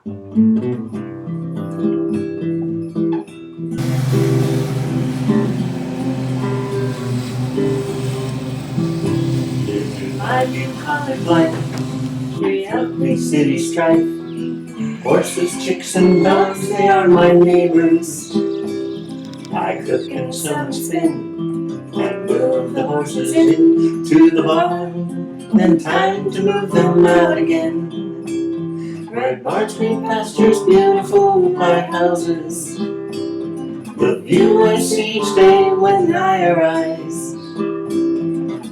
My bucolic life, we ugly city strife. Horses, chicks, and dogs, they are my neighbors. I cook and some spin, and move the horses into the barn. Then time to move them out again. Red barns, green pastures, beautiful white houses. The view I see each day when I arise.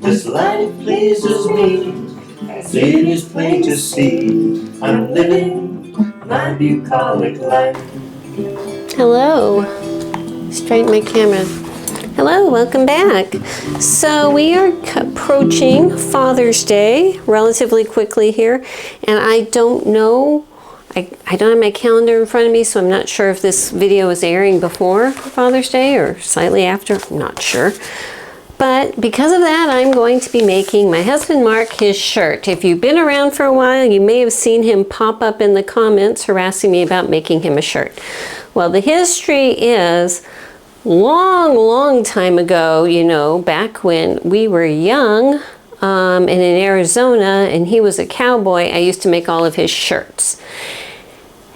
This life pleases me, as it is plain to see. I'm living my bucolic life. Hello. Straighten my camera. Hello, welcome back. So we are approaching Father's Day relatively quickly here, and I don't know, I don't have my calendar in front of me, so I'm not sure if this video is airing before Father's Day or slightly after. I'm not sure. But because of that, I'm going to be making my husband Mark his shirt. If you've been around for a while, you may have seen him pop up in the comments harassing me about making him a shirt. Well, the history is long time ago, you know, back when we were young and in Arizona and he was a cowboy, I used to make all of his shirts.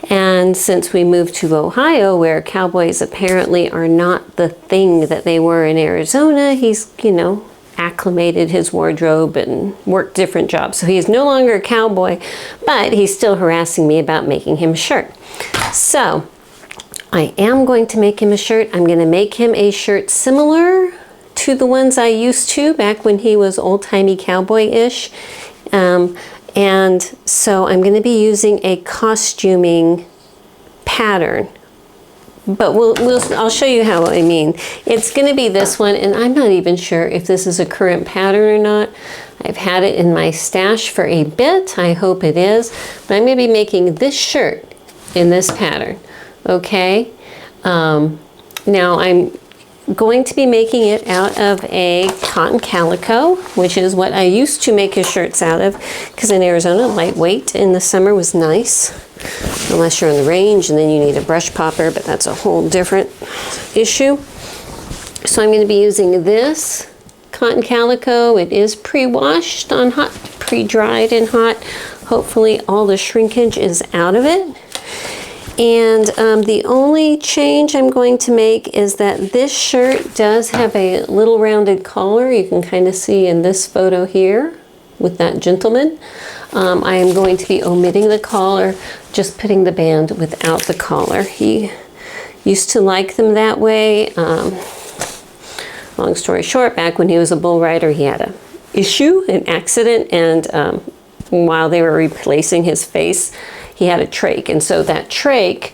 And since we moved to Ohio, where cowboys apparently are not the thing that they were in Arizona, he's, you know, acclimated his wardrobe and worked different jobs. So he's no longer a cowboy, but he's still harassing me about making him a shirt. So I am going to make him a shirt. I'm going to make him a shirt similar to the ones I used to back when he was old-timey cowboy-ish. And so I'm going to be using a costuming pattern, but I'll show you how I mean. It's going to be this one, and I'm not even sure if this is a current pattern or not. I've had it in my stash for a bit. I hope it is, but I'm going to be making this shirt in this pattern. Okay. Now I'm going to be making it out of a cotton calico, which is what I used to make his shirts out of, because in Arizona, lightweight in the summer was nice, unless you're on the range and then you need a brush popper, but that's a whole different issue. So I'm going to be using this cotton calico. It is pre-washed on hot, pre-dried and hot. Hopefully all the shrinkage is out of it. And the only change I'm going to make is that this shirt does have a little rounded collar. You can kind of see in this photo here with that gentleman. I am going to be omitting the collar, just putting the band without the collar. He used to like them that way. Long story short, back when he was a bull rider, he had an accident, and while they were replacing his face, he had a trach, and so that trach,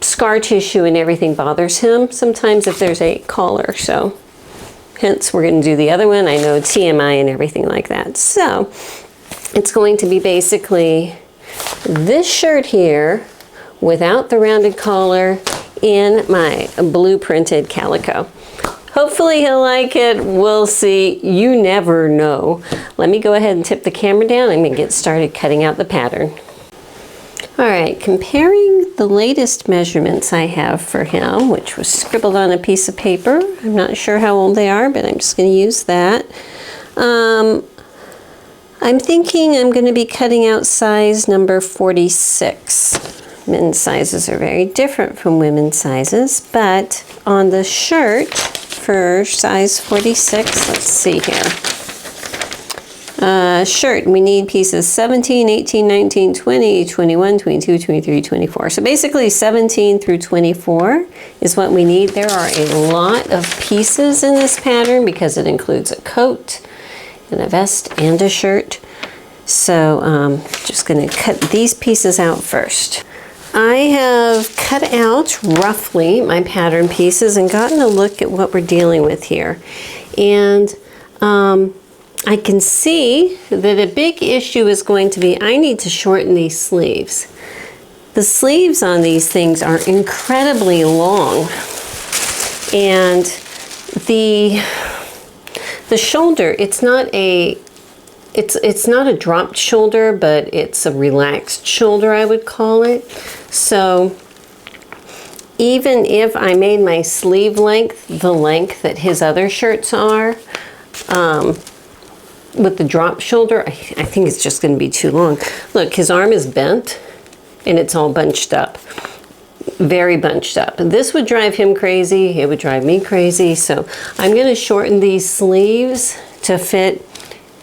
scar tissue and everything bothers him sometimes if there's a collar, so hence we're going to do the other one. I know TMI and everything like that. So it's going to be basically this shirt here without the rounded collar in my blue printed calico. Hopefully he'll like it. We'll see. You never know. Let me go ahead and tip the camera down. I'm going to get started cutting out the pattern. All right, comparing the latest measurements I have for him, which was scribbled on a piece of paper. I'm not sure how old they are, but I'm just going to use that. I'm thinking I'm going to be cutting out size number 46. Men's sizes are very different from women's sizes, but on the shirt for size 46, let's see here. Shirt, we need pieces 17, 18, 19, 20, 21, 22, 23, 24. So basically 17 through 24 is what we need. There are a lot of pieces in this pattern because it includes a coat and a vest and a shirt. So just going to cut these pieces out first. I have cut out roughly my pattern pieces and gotten a look at what we're dealing with here. And I can see that a big issue is going to be I need to shorten these sleeves. The sleeves on these things are incredibly long, and the shoulder, it's not a it's not a dropped shoulder, but it's a relaxed shoulder, I would call it. So even if I made my sleeve length the length that his other shirts are, with the drop shoulder, I think it's just going to be too long. Look, his arm is bent and it's all bunched up. Very bunched up. This would drive him crazy. It would drive me crazy. So I'm going to shorten these sleeves to fit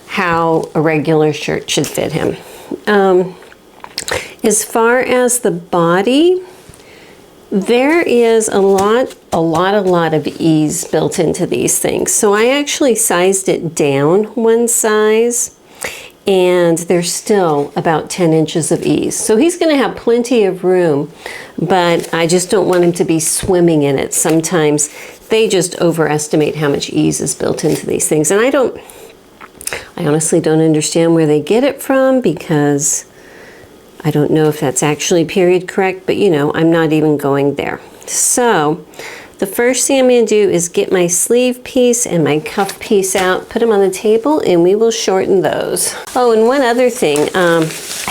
how a regular shirt should fit him. As far as the body, there is a lot of ease built into these things. So I actually sized it down one size, and there's still about 10 inches of ease. So he's going to have plenty of room, but I just don't want him to be swimming in it. Sometimes they just overestimate how much ease is built into these things. And I honestly don't understand where they get it from, because I don't know if that's actually period correct, but you know, I'm not even going there. So the first thing I'm going to do is get my sleeve piece and my cuff piece out, put them on the table, and we will shorten those. Oh, and one other thing, I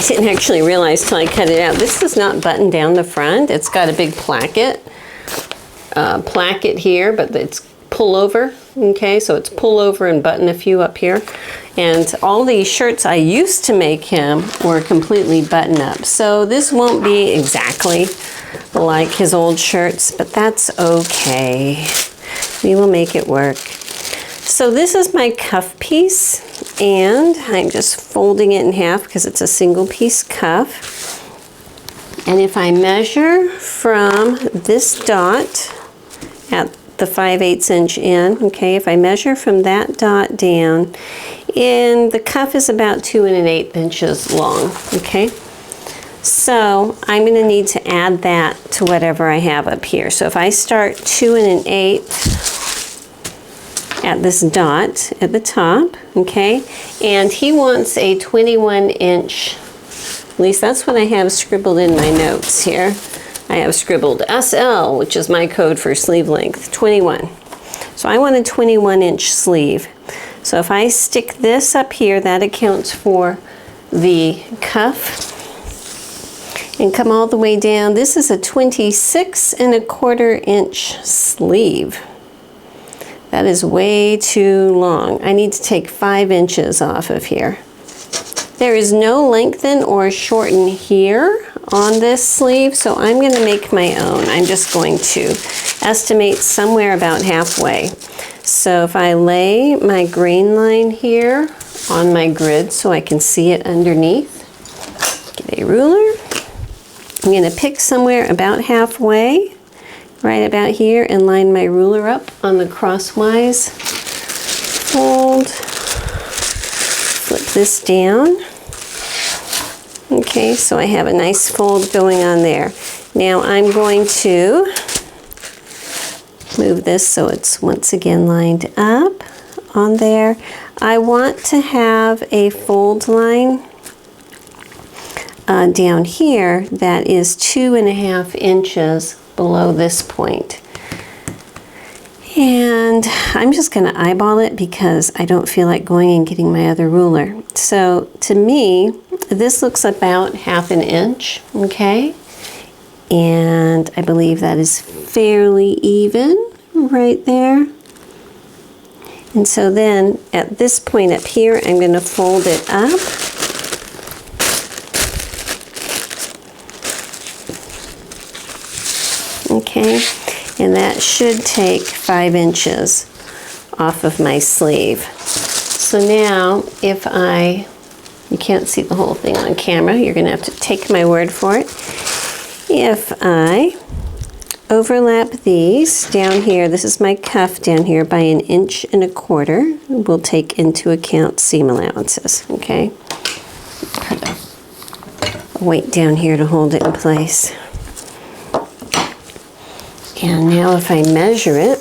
didn't actually realize till I cut it out. This does not button down the front. It's got a big placket here, but it's pull over. Okay, so it's pull over and button a few up here. And all these shirts I used to make him were completely button up. So this won't be exactly like his old shirts, but that's okay. We will make it work. So this is my cuff piece, and I'm just folding it in half because it's a single piece cuff. And if I measure from this dot at the 5/8 inch in, okay, if I measure from that dot down, and the cuff is about 2 1/8 inches long, okay? So I'm going to need to add that to whatever I have up here. So if I start 2 1/8 at this dot at the top, okay, and he wants a 21 inch, at least that's what I have scribbled in my notes here. I have scribbled SL, which is my code for sleeve length, 21. So I want a 21 inch sleeve. So if I stick this up here, that accounts for the cuff, and come all the way down. This is a 26 1/4 inch sleeve. That is way too long. I need to take 5 inches off of here. There is no lengthen or shorten here on this sleeve, so I'm going to make my own. I'm just going to estimate somewhere about halfway. So if I lay my grain line here on my grid so I can see it underneath, get a ruler. I'm going to pick somewhere about halfway, right about here, and line my ruler up on the crosswise. Fold, flip this down. Okay, so I have a nice fold going on there. Now I'm going to move this so it's once again lined up on there. I want to have a fold line down here that is 2 1/2 inches below this point. And I'm just going to eyeball it because I don't feel like going and getting my other ruler. So to me, this looks about 1/2 inch, okay? And I believe that is fairly even right there. And so then at this point up here, I'm going to fold it up. Okay, and that should take 5 inches off of my sleeve. So now if you can't see the whole thing on camera, you're going to have to take my word for it. If I overlap these down here, this is my cuff down here, by 1 1/4 inches, we'll take into account seam allowances, okay? Put a weight down here to hold it in place. And now if I measure it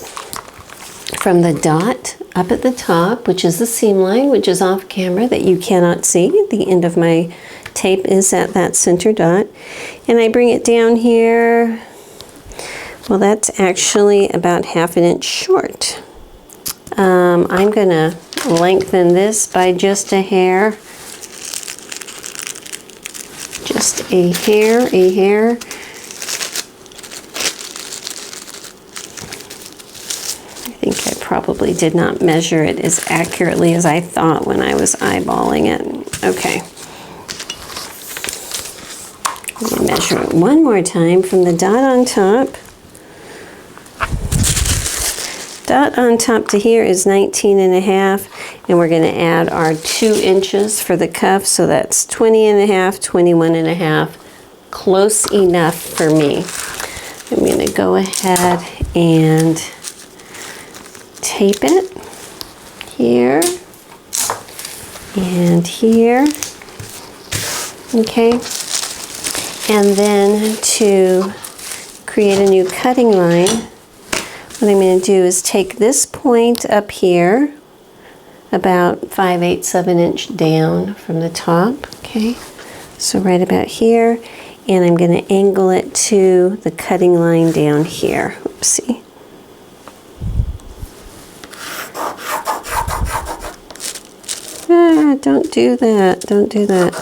from the dot up at the top, which is the seam line, which is off camera that you cannot see, the end of my tape is at that center dot, and I bring it down here, well, that's actually about 1/2 inch short. I'm gonna lengthen this by just a hair. Just a hair, a hair. I think I probably did not measure it as accurately as I thought when I was eyeballing it. Okay. I'm going to measure it one more time from the dot on top. Dot on top to here is 19.5, and we're going to add our 2 inches for the cuff, so that's 20.5, 21.5, close enough for me. I'm going to go ahead and tape it here and here. Okay, and then to create a new cutting line, what I'm going to do is take this point up here, about 5/8 of an inch down from the top, okay? So right about here, and I'm going to angle it to the cutting line down here. Oopsie. Ah, don't do that, don't do that.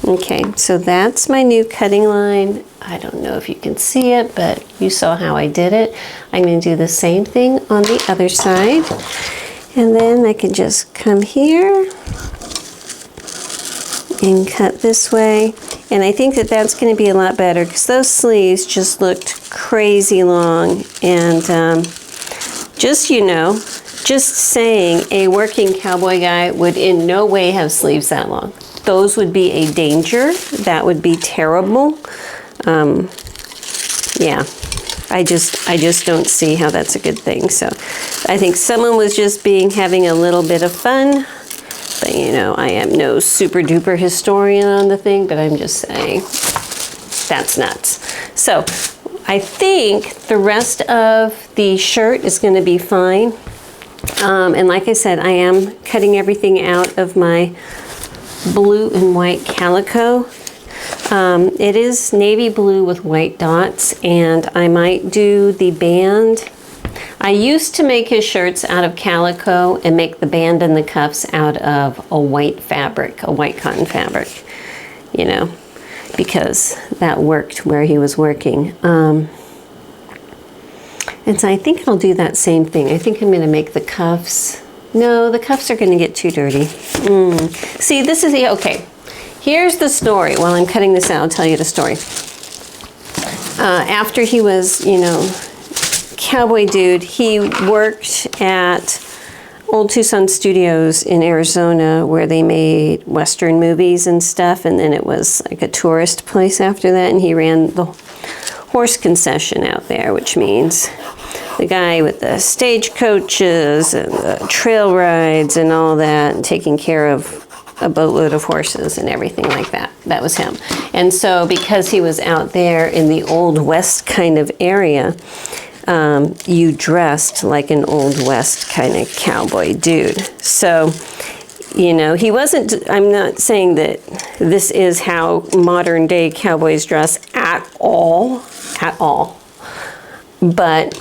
Okay, so that's my new cutting line. I don't know if you can see it, but you saw how I did it. I'm going to do the same thing on the other side. And then I can just come here and cut this way. And I think that that's going to be a lot better because those sleeves just looked crazy long. And just, you know, just saying, a working cowboy guy would in no way have sleeves that long. Those would be a danger. That would be terrible. Yeah, I just don't see how that's a good thing. So I think someone was just having a little bit of fun. But you know, I am no super duper historian on the thing, but I'm just saying that's nuts. So I think the rest of the shirt is going to be fine. And like I said, I am cutting everything out of my blue and white calico. It is navy blue with white dots, and I might do the band. I used to make his shirts out of calico and make the band and the cuffs out of a white fabric, a white cotton fabric, you know, because that worked where he was working. And so I think I'll do that same thing. I think I'm going to make the cuffs. No, the cuffs are going to get too dirty. See, this is the, okay. Here's the story. While I'm cutting this out, I'll tell you the story. After he was, you know, cowboy dude, he worked at Old Tucson Studios in Arizona where they made Western movies and stuff. And then it was like a tourist place after that. And he ran the horse concession out there, which means the guy with the stagecoaches and the trail rides and all that, and taking care of a boatload of horses and everything like that. That was him. And so because he was out there in the Old West kind of area, you dressed like an Old West kind of cowboy dude. So, you know, he wasn't, I'm not saying that this is how modern day cowboys dress at all. But,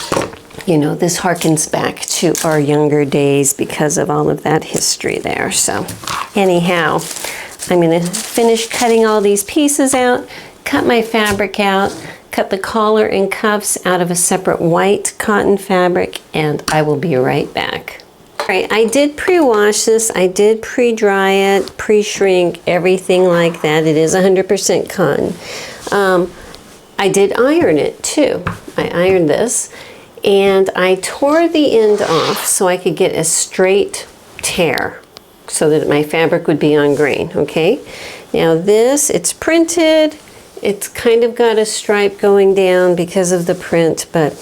you know, this harkens back to our younger days because of all of that history there. So anyhow, I'm going to finish cutting all these pieces out, cut my fabric out, cut the collar and cuffs out of a separate white cotton fabric, and I will be right back. All right, I did pre-wash this. I did pre-dry it, pre-shrink, everything like that. It is 100% cotton. I did iron it too. I ironed this and I tore the end off so I could get a straight tear so that my fabric would be on grain, okay? Now this, it's printed. It's kind of got a stripe going down because of the print, but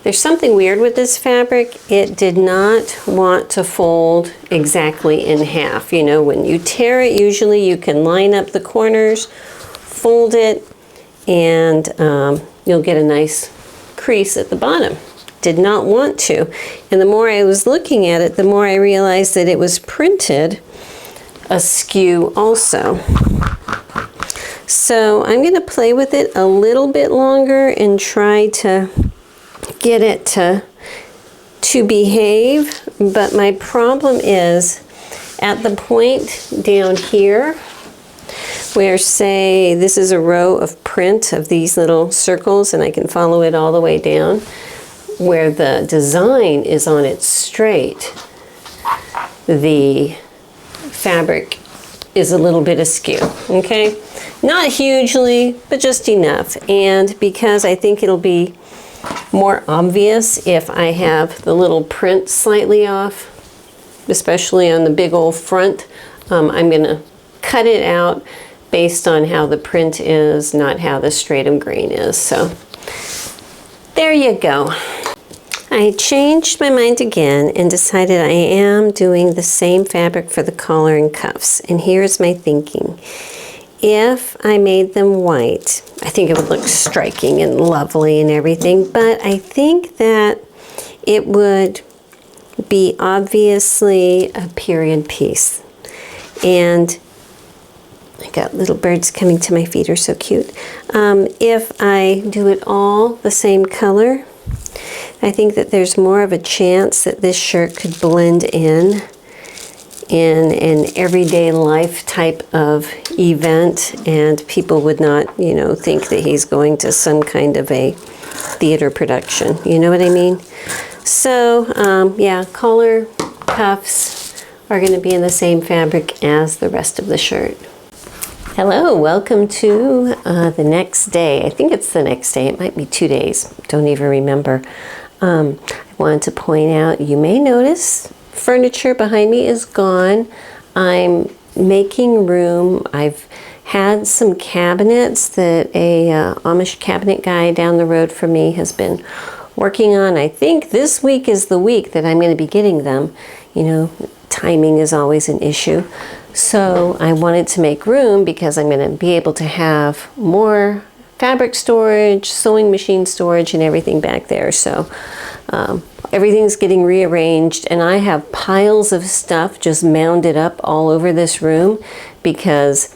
there's something weird with this fabric. It did not want to fold exactly in half. You know, when you tear it, usually you can line up the corners, fold it, and you'll get a nice crease at the bottom. Did not want to. And the more I was looking at it, the more I realized that it was printed askew also. So I'm going to play with it a little bit longer and try to get it to behave, but my problem is at the point down here where, say, this is a row of print of these little circles, and I can follow it all the way down, where the design is on its straight, the fabric is a little bit askew, okay? Not hugely, but just enough. And because I think it'll be more obvious if I have the little print slightly off, especially on the big old front, I'm gonna cut it out based on how the print is, not how the stratum grain is. So there you go. I changed my mind again and decided I am doing the same fabric for the collar and cuffs. And here's my thinking. If I made them white, I think it would look striking and lovely and everything, but I think that it would be obviously a period piece. And I got little birds coming to my feet, are so cute. If I do it all the same color, I think that there's more of a chance that this shirt could blend in an everyday life type of event, and people would not, you know, think that he's going to some kind of a theater production. You know what I mean? So, yeah, collar, cuffs are going to be in the same fabric as the rest of the shirt. Hello, welcome to the next day. I think it's the next day. It might be 2 days. Don't even remember. I wanted to point out, you may notice furniture behind me is gone. I'm making room. I've had some cabinets that a Amish cabinet guy down the road from me has been working on. I think this week is the week that I'm going to be getting them. You know, timing is always an issue. So I wanted to make room because I'm going to be able to have more fabric storage, sewing machine storage, and everything back there. So everything's getting rearranged, and I have piles of stuff just mounded up all over this room because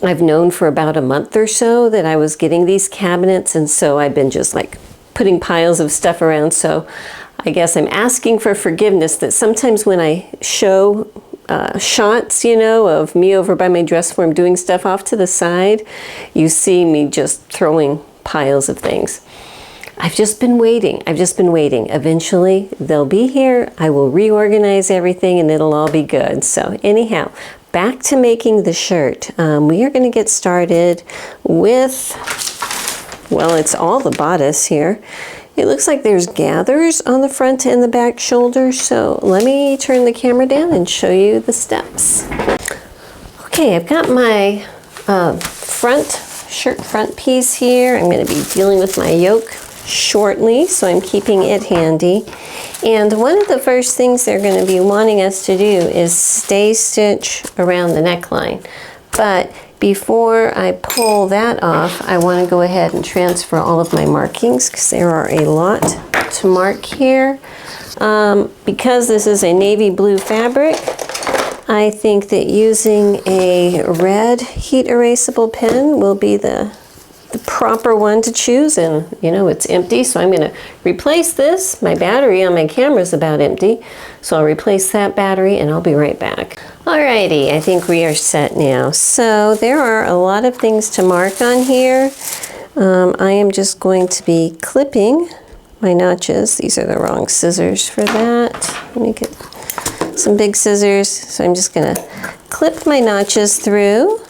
I've known for about a month or so that I was getting these cabinets, and so I've been just like putting piles of stuff around. So I guess I'm asking for forgiveness that sometimes when I show shots, you know, of me over by my dress form doing stuff off to the side, you see me just throwing piles of things. I've just been waiting. Eventually they'll be here. I will reorganize everything and it'll all be good. So anyhow, back to making the shirt. We are going to get started with, well, it's all the bodice here. It looks like there's gathers on the front and the back shoulder, so let me turn the camera down and show you the steps. Okay, I've got my shirt front piece here. I'm going to be dealing with my yoke shortly, so I'm keeping it handy. And one of the first things they're going to be wanting us to do is stay stitch around the neckline. But before I pull that off, I want to go ahead and transfer all of my markings because there are a lot to mark here. Because this is a navy blue fabric, I think that using a red heat erasable pen will be the proper one to choose. And you know, it's empty, so I'm going to replace this. My battery on my camera is about empty, so I'll replace that battery and I'll be right back. Alrighty, I think we are set now. So there are a lot of things to mark on here. I am just going to be clipping my notches. These are the wrong scissors for that. Let me get some big scissors. So I'm just going to clip my notches through.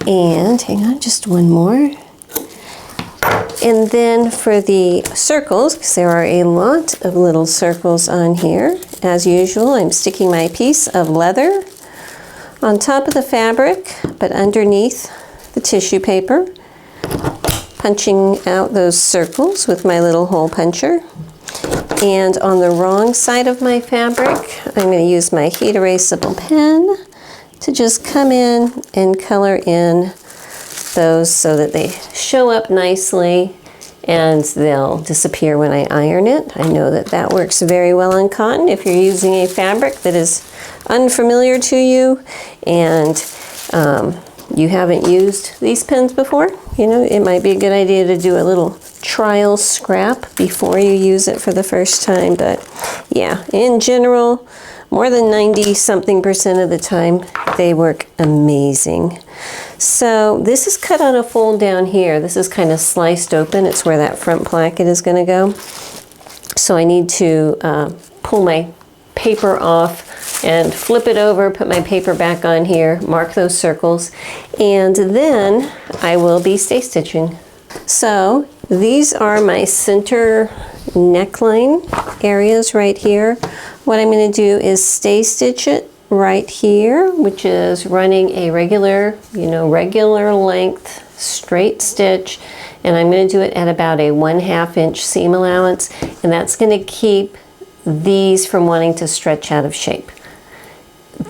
And hang on, just one more. And then for the circles, because there are a lot of little circles on here, as usual, I'm sticking my piece of leather on top of the fabric, but underneath the tissue paper, punching out those circles with my little hole puncher. And on the wrong side of my fabric, I'm going to use my heat erasable pen to just come in and color in those so that they show up nicely and they'll disappear when I iron it. I know that that works very well on cotton if you're using a fabric that is unfamiliar to you and you haven't used these pens before. You know, it might be a good idea to do a little trial scrap before you use it for the first time. But yeah, in general, more than 90-something% of the time, they work amazing. So this is cut on a fold down here. This is kind of sliced open. It's where that front placket is going to go. So I need to pull my paper off and flip it over, put my paper back on here, mark those circles, and then I will be stay stitching. So these are my center neckline areas right here. What I'm going to do is stay stitch it right here, which is running a regular, regular length straight stitch, and I'm going to do it at about a 1/2 inch seam allowance, and that's going to keep these from wanting to stretch out of shape.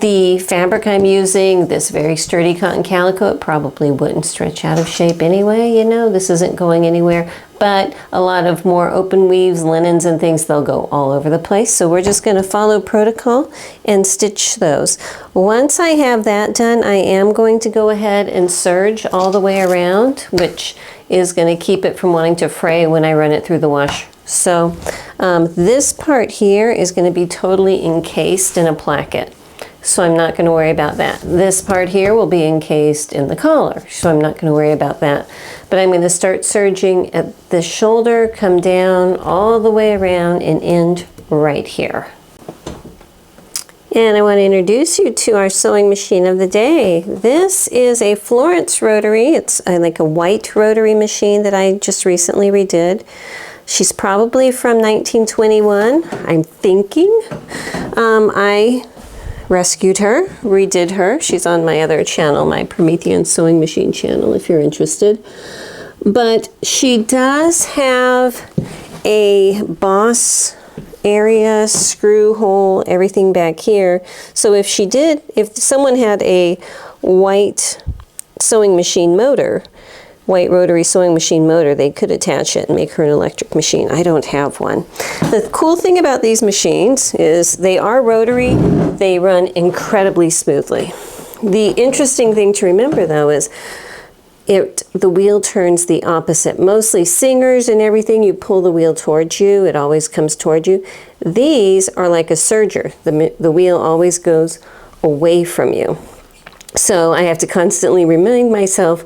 The fabric I'm using, this very sturdy cotton calico, it probably wouldn't stretch out of shape anyway, this isn't going anywhere. But a lot of more open weaves, linens and things, they'll go all over the place. So we're just going to follow protocol and stitch those. Once I have that done, I am going to go ahead and serge all the way around, which is going to keep it from wanting to fray when I run it through the wash. So this part here is going to be totally encased in a placket. So I'm not going to worry about that. This part here will be encased in the collar, so I'm not going to worry about that. But I'm going to start serging at the shoulder, come down all the way around and end right here. And I want to introduce you to our sewing machine of the day. This is a Florence rotary. It's like a white rotary machine that I just recently redid. She's probably from 1921, I'm thinking. I rescued her, redid her. She's on my other channel, my Promethean sewing machine channel, if you're interested. But she does have a boss area, screw hole, everything back here. So if someone had a white sewing machine motor, white rotary sewing machine motor, they could attach it and make her an electric machine. I don't have one. The cool thing about these machines is they are rotary, they run incredibly smoothly. The interesting thing to remember though is the wheel turns the opposite. Mostly singers and everything, you pull the wheel towards you, it always comes toward you. These are like a serger. The wheel always goes away from you. So I have to constantly remind myself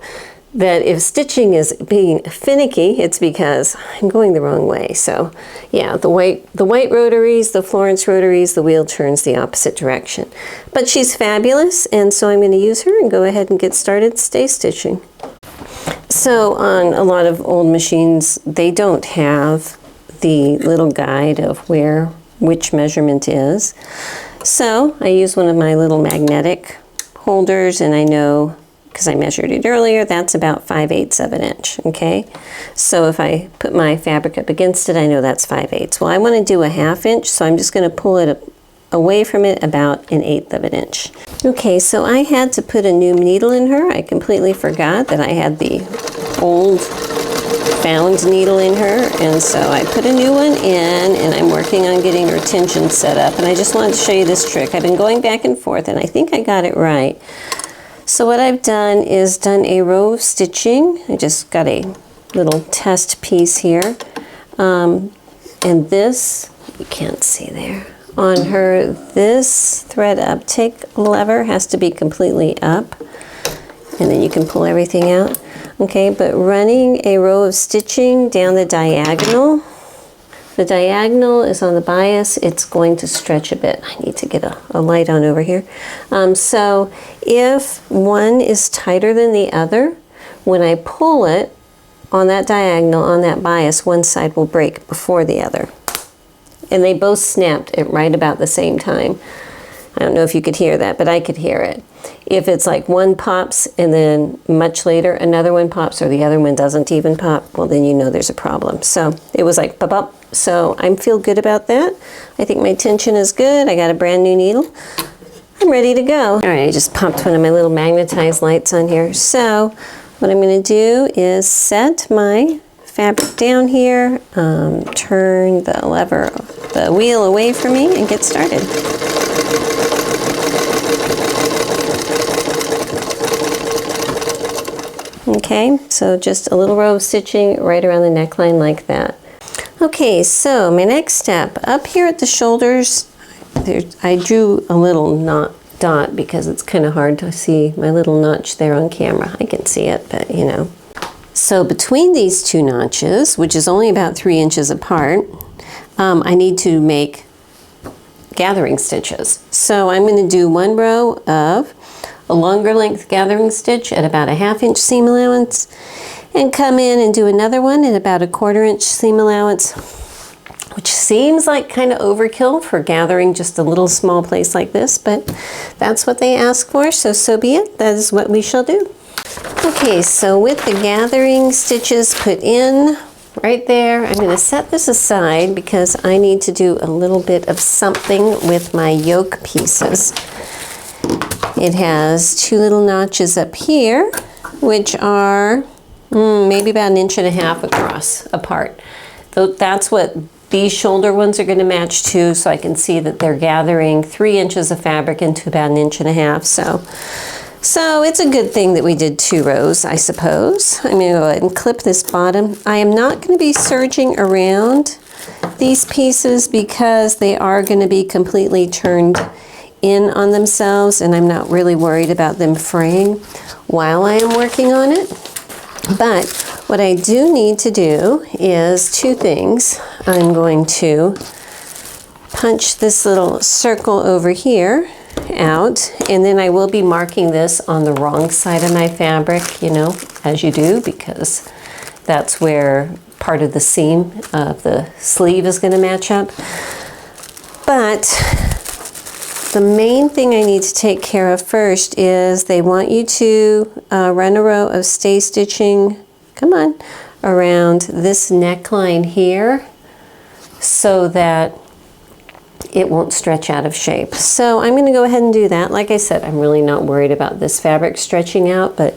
that if stitching is being finicky, it's because I'm going the wrong way. So yeah, the white rotaries, the Florence rotaries, the wheel turns the opposite direction. But she's fabulous, and so I'm going to use her and go ahead and get started stay stitching. So on a lot of old machines, they don't have the little guide of which measurement is. So I use one of my little magnetic holders, and I know, because I measured it earlier, that's about 5/8 of an inch, okay? So if I put my fabric up against it, I know that's 5/8. Well, I want to do a 1/2 inch, so I'm just going to pull it away from it about 1/8 of an inch. Okay, so I had to put a new needle in her. I completely forgot that I had the old found needle in her, and so I put a new one in, and I'm working on getting her tension set up. And I just wanted to show you this trick. I've been going back and forth, and I think I got it right. So what I've done is done a row of stitching. I just got a little test piece here. And this, you can't see there, on her, this thread uptake lever has to be completely up. And then you can pull everything out. Okay, but running a row of stitching down the diagonal, the diagonal is on the bias, it's going to stretch a bit. I need to get a light on over here. So if one is tighter than the other, when I pull it on that diagonal, on that bias, one side will break before the other. And they both snapped at right about the same time. I don't know if you could hear that, but I could hear it. If it's like one pops and then much later another one pops or the other one doesn't even pop, well then you know there's a problem. So it was like pop up. So I feel good about that. I think my tension is good. I got a brand new needle. I'm ready to go. All right, I just popped one of my little magnetized lights on here. So what I'm going to do is set my fabric down here, turn the wheel away from me and get started. Okay, so just a little row of stitching right around the neckline like that. Okay, so my next step, up here at the shoulders, I drew a little dot because it's kind of hard to see my little notch there on camera. I can see it, but you know. So between these two notches, which is only about 3 inches apart, I need to make gathering stitches. So I'm going to do 1 row of a longer length gathering stitch at about a 1/2 inch seam allowance, and come in and do another one at about a 1/4 inch seam allowance, which seems like kind of overkill for gathering just a little small place like this, but that's what they ask for, so be it. That is what we shall do. Okay, so with the gathering stitches put in right there, I'm going to set this aside because I need to do a little bit of something with my yoke pieces. It has 2 little notches up here, which are maybe about 1.5 inches across apart. That's what these shoulder ones are going to match to, so I can see that they're gathering 3 inches of fabric into about 1.5 inches. So it's a good thing that we did 2 rows, I suppose. I'm going to go ahead and clip this bottom. I am not going to be serging around these pieces because they are going to be completely turned in on themselves, and I'm not really worried about them fraying while I am working on it. But what I do need to do is 2 things. I'm going to punch this little circle over here out, and then I will be marking this on the wrong side of my fabric, you know, as you do, because that's where part of the seam of the sleeve is going to match up. But the main thing I need to take care of first is they want you to run a row of stay stitching, come on, around this neckline here so that it won't stretch out of shape. So I'm going to go ahead and do that. Like I said, I'm really not worried about this fabric stretching out, but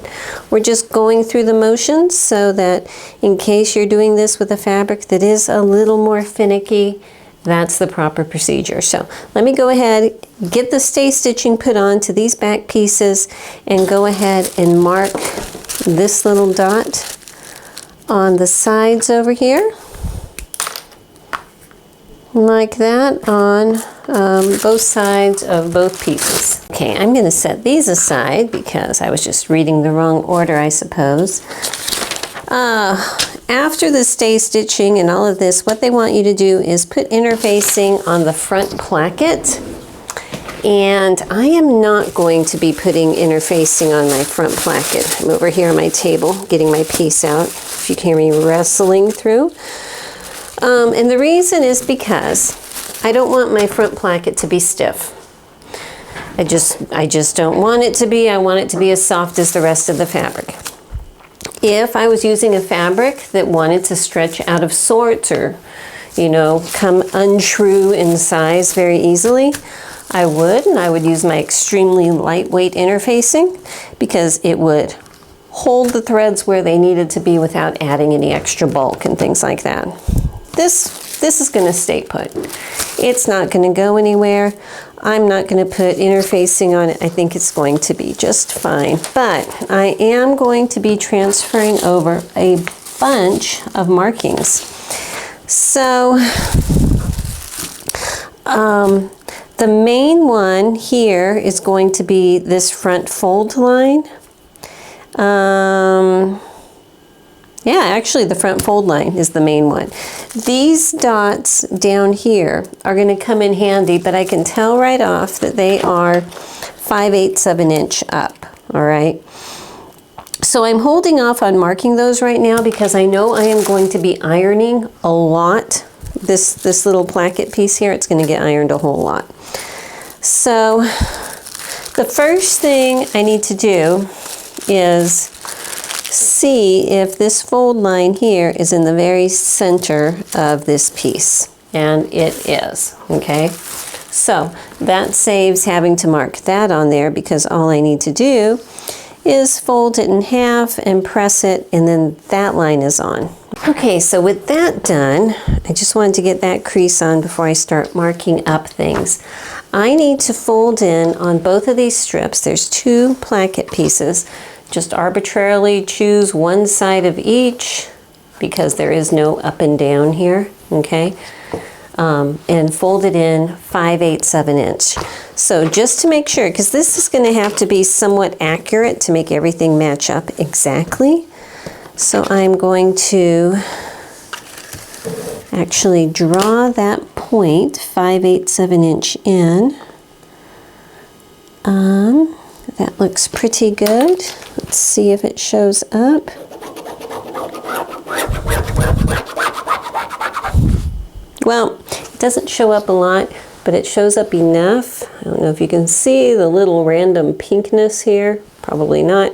we're just going through the motions so that in case you're doing this with a fabric that is a little more finicky, that's the proper procedure. So let me go ahead, get the stay stitching put on to these back pieces, and go ahead and mark this little dot on the sides over here, like that, on both sides of both pieces. Okay, I'm going to set these aside because I was just reading the wrong order, I suppose. After the stay stitching and all of this, what they want you to do is put interfacing on the front placket. And I am not going to be putting interfacing on my front placket. I'm over here on my table getting my piece out, if you can hear me wrestling through. And the reason is because I don't want my front placket to be stiff. I just don't want it to be. I want it to be as soft as the rest of the fabric. If I was using a fabric that wanted to stretch out of sorts or, you know, come untrue in size very easily, I would use my extremely lightweight interfacing because it would hold the threads where they needed to be without adding any extra bulk and things like that. This is going to stay put. It's not going to go anywhere. I'm not going to put interfacing on it. I think it's going to be just fine. But I am going to be transferring over a bunch of markings. So the main one here is going to be this front fold line. Yeah, actually the front fold line is the main one. These dots down here are going to come in handy, but I can tell right off that they are 5/8 of an inch up, all right? So I'm holding off on marking those right now because I know I am going to be ironing a lot. This little placket piece here, it's going to get ironed a whole lot. So the first thing I need to do is see if this fold line here is in the very center of this piece, and it is, okay? So that saves having to mark that on there because all I need to do is fold it in half and press it, and then that line is on. Okay, so with that done, I just wanted to get that crease on before I start marking up things. I need to fold in on both of these strips. There's 2 placket pieces. Just arbitrarily choose one side of each because there is no up and down here, okay? And fold it in 5/8 of an inch. So just to make sure, because this is going to have to be somewhat accurate to make everything match up exactly. So I'm going to actually draw that point 5/8 of an inch in. That looks pretty good. Let's see if it shows up. Well, it doesn't show up a lot, but it shows up enough. I don't know if you can see the little random pinkness here. Probably not.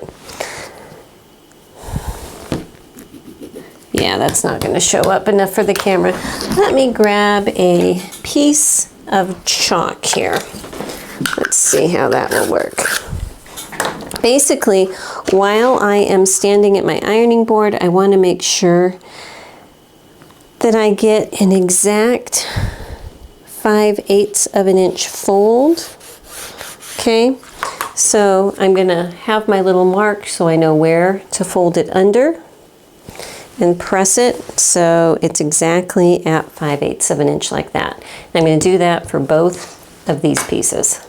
Yeah, that's not going to show up enough for the camera. Let me grab a piece of chalk here. Let's see how that will work. Basically, while I am standing at my ironing board, I want to make sure that I get an exact 5/8 of an inch fold. Okay, so I'm going to have my little mark so I know where to fold it under and press it so it's exactly at 5/8 of an inch like that. And I'm going to do that for both of these pieces.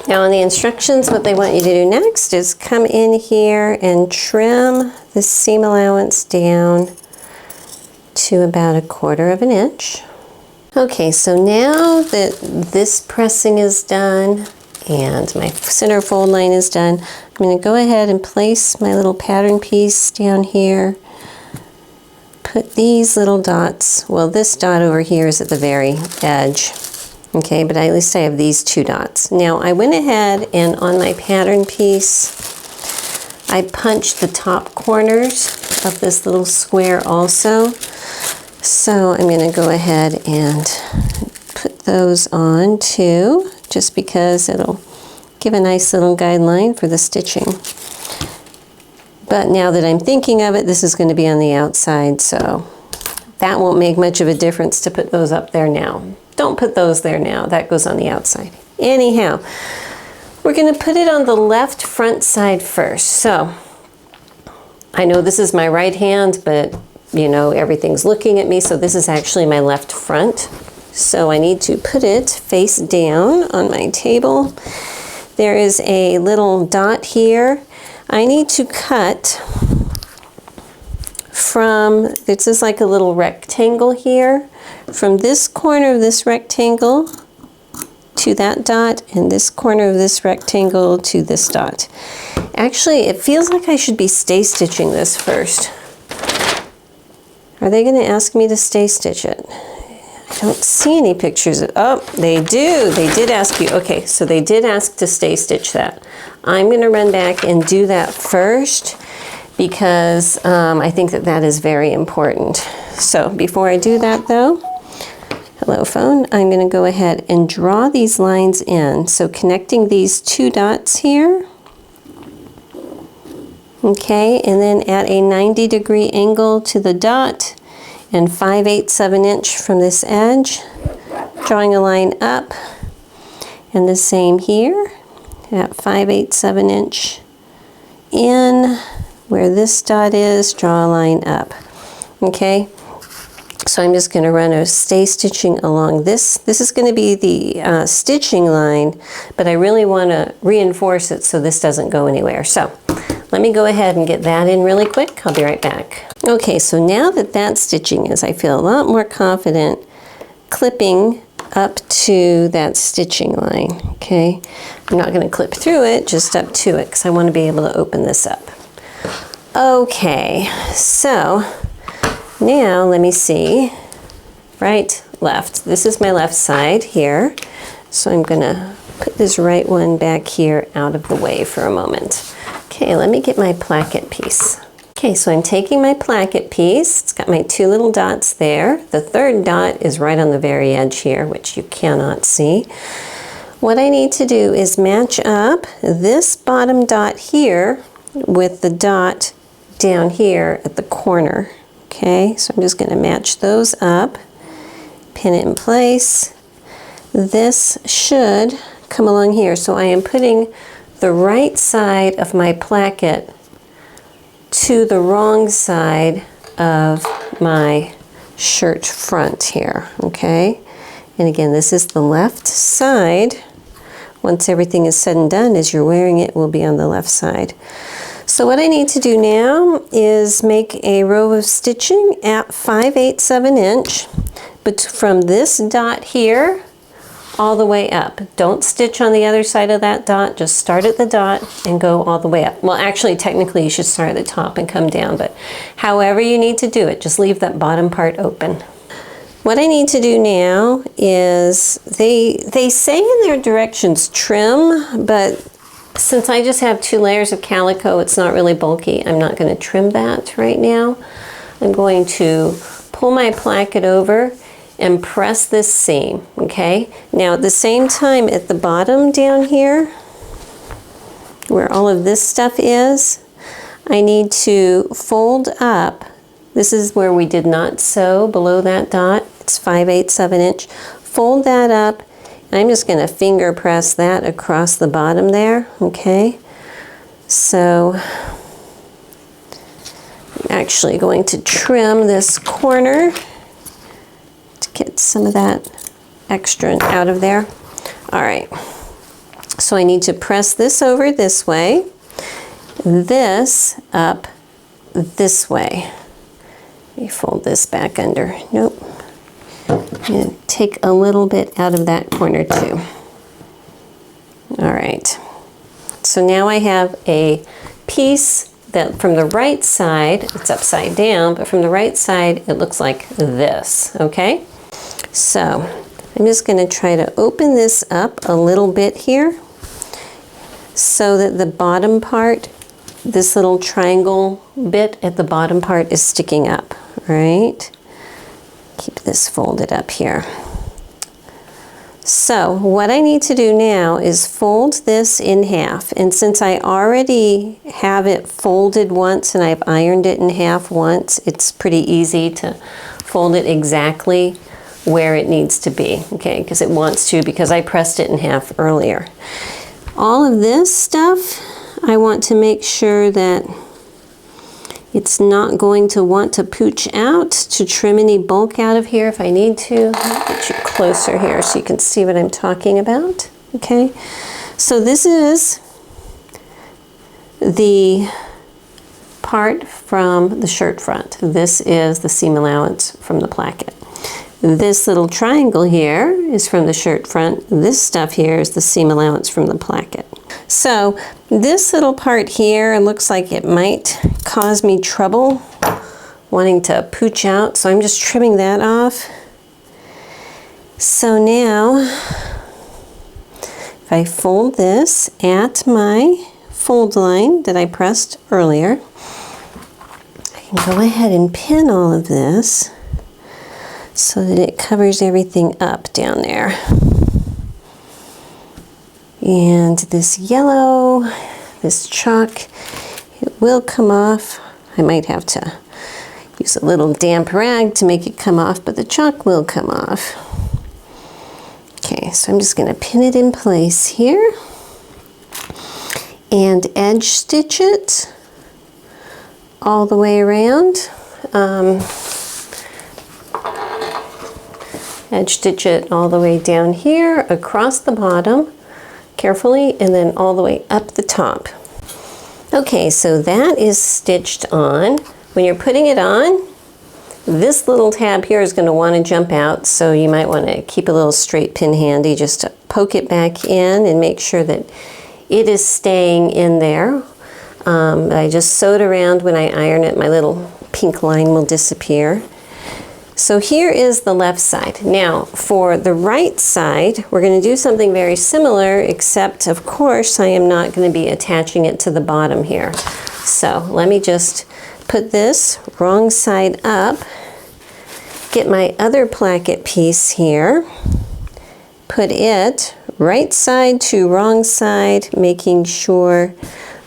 Now on the instructions, what they want you to do next is come in here and trim the seam allowance down to about 1/4 of an inch. Okay, so now that this pressing is done and my center fold line is done, I'm going to go ahead and place my little pattern piece down here. Put these little dots, well, this dot over here is at the very edge. Okay, but at least I have these 2 dots. Now I went ahead and on my pattern piece, I punched the top corners of this little square also. So I'm going to go ahead and put those on too, just because it'll give a nice little guideline for the stitching. But now that I'm thinking of it, this is going to be on the outside, so that won't make much of a difference to put those up there now. Don't put those there now, that goes on the outside. Anyhow, we're going to put it on the left front side first. So I know this is my right hand, but you know, everything's looking at me, so this is actually my left front. So I need to put it face down on my table. There is a little dot here. I need to cut from, this is like a little rectangle here, from this corner of this rectangle to that dot, and this corner of this rectangle to this dot. Actually, it feels like I should be stay stitching this first. Are they going to ask me to stay stitch it? I don't see any pictures of, oh, they do. They did ask you. Okay, so they did ask to stay stitch that. I'm going to run back and do that first because I think that that is very important. So before I do that though, hello phone, I'm going to go ahead and draw these lines in. So connecting these 2 dots here. Okay, and then at a 90-degree angle to the dot and 5/8 of an inch from this edge, drawing a line up, and the same here at 5/8 of an inch in where this dot is, draw a line up. Okay, so I'm just going to run a stay stitching along this. This is going to be the stitching line, but I really want to reinforce it so this doesn't go anywhere. So let me go ahead and get that in really quick. I'll be right back. Okay, so now that that stitching is, I feel a lot more confident clipping up to that stitching line, okay? I'm not going to clip through it, just up to it, because I want to be able to open this up. Okay, so now let me see, right, left. This is my left side here, so I'm going to put this right one back here out of the way for a moment. Okay, let me get my placket piece. Okay, so I'm taking my placket piece. It's got my 2 little dots there. The 3rd dot is right on the very edge here, which you cannot see. What I need to do is match up this bottom dot here with the dot down here at the corner. Okay, so I'm just going to match those up, pin it in place, this should come along here. So I am putting the right side of my placket to the wrong side of my shirt front here, okay? And again, this is the left side. Once everything is said and done, as you're wearing it, will be on the left side. So what I need to do now is make a row of stitching at 5/8 inch, but from this dot here all the way up. Don't stitch on the other side of that dot, just start at the dot and go all the way up. Well, actually, technically you should start at the top and come down, but however you need to do it, just leave that bottom part open. What I need to do now is, they say in their directions trim, but since I just have 2 layers of calico, it's not really bulky. I'm not going to trim that right now. I'm going to pull my placket over and press this seam, okay? Now at the same time, at the bottom down here, where all of this stuff is, I need to fold up. This is where we did not sew below that dot. It's 5/8 inch. Fold that up. I'm just going to finger press that across the bottom there, okay? So I'm actually going to trim this corner to get some of that extra out of there. All right, so I need to press this over this way, this up this way. Let me fold this back under. Nope. I'm going to take a little bit out of that corner too. All right. So now I have a piece that from the right side, it's upside down, but from the right side, it looks like this, okay? So I'm just going to try to open this up a little bit here so that the bottom part, this little triangle bit at the bottom part is sticking up, right? Keep this folded up here. So what I need to do now is fold this in half. And since I already have it folded once and I've ironed it in half once, it's pretty easy to fold it exactly where it needs to be, okay? Because it wants to, because I pressed it in half earlier. All of this stuff, I want to make sure that it's not going to want to pooch out, to trim any bulk out of here if I need to. I'll get you closer here so you can see what I'm talking about, okay? So this is the part from the shirt front. This is the seam allowance from the placket. This little triangle here is from the shirt front. This stuff here is the seam allowance from the placket. So this little part here looks like it might cause me trouble wanting to pooch out, so I'm just trimming that off. So now if I fold this at my fold line that I pressed earlier, I can go ahead and pin all of this so that it covers everything up down there. And this yellow, this chalk, it will come off. I might have to use a little damp rag to make it come off, but the chalk will come off. Okay, so I'm just going to pin it in place here and edge stitch it all the way around. Edge stitch it all the way down here, across the bottom, carefully, and then all the way up the top. Okay, so that is stitched on. When you're putting it on, this little tab here is going to want to jump out, so you might want to keep a little straight pin handy just to poke it back in and make sure that it is staying in there. I just sewed around. When I iron it, my little pink line will disappear. So here is the left side. Now for the right side, we're going to do something very similar, except of course I am not going to be attaching it to the bottom here. So let me just put this wrong side up, get my other placket piece here, put it right side to wrong side, making sure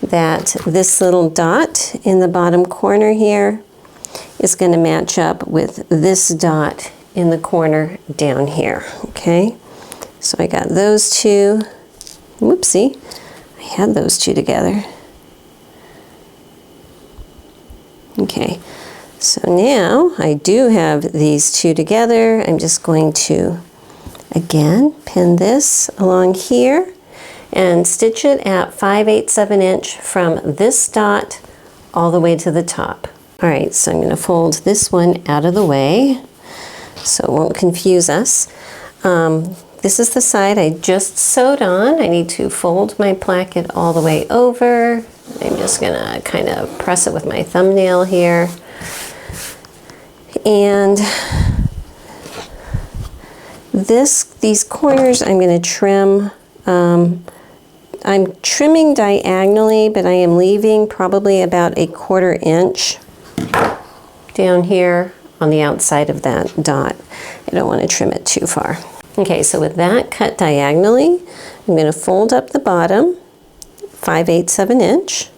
that this little dot in the bottom corner here is going to match up with this dot in the corner down here, okay? So I got those two. Whoopsie, I had those two together. Okay, so now I do have these two together. I'm just going to, again, pin this along here and stitch it at 5/8 of an inch from this dot all the way to the top. All right, so I'm going to fold this one out of the way so it won't confuse us. This is the side I just sewed on. I need to fold my placket all the way over. I'm just going to kind of press it with my thumbnail here. And these corners I'm going to trim. I'm trimming diagonally, but I am leaving probably about 1/4 inch down here on the outside of that dot. I don't want to trim it too far. Okay, so with that cut diagonally, I'm going to fold up the bottom 5/8 of an inch,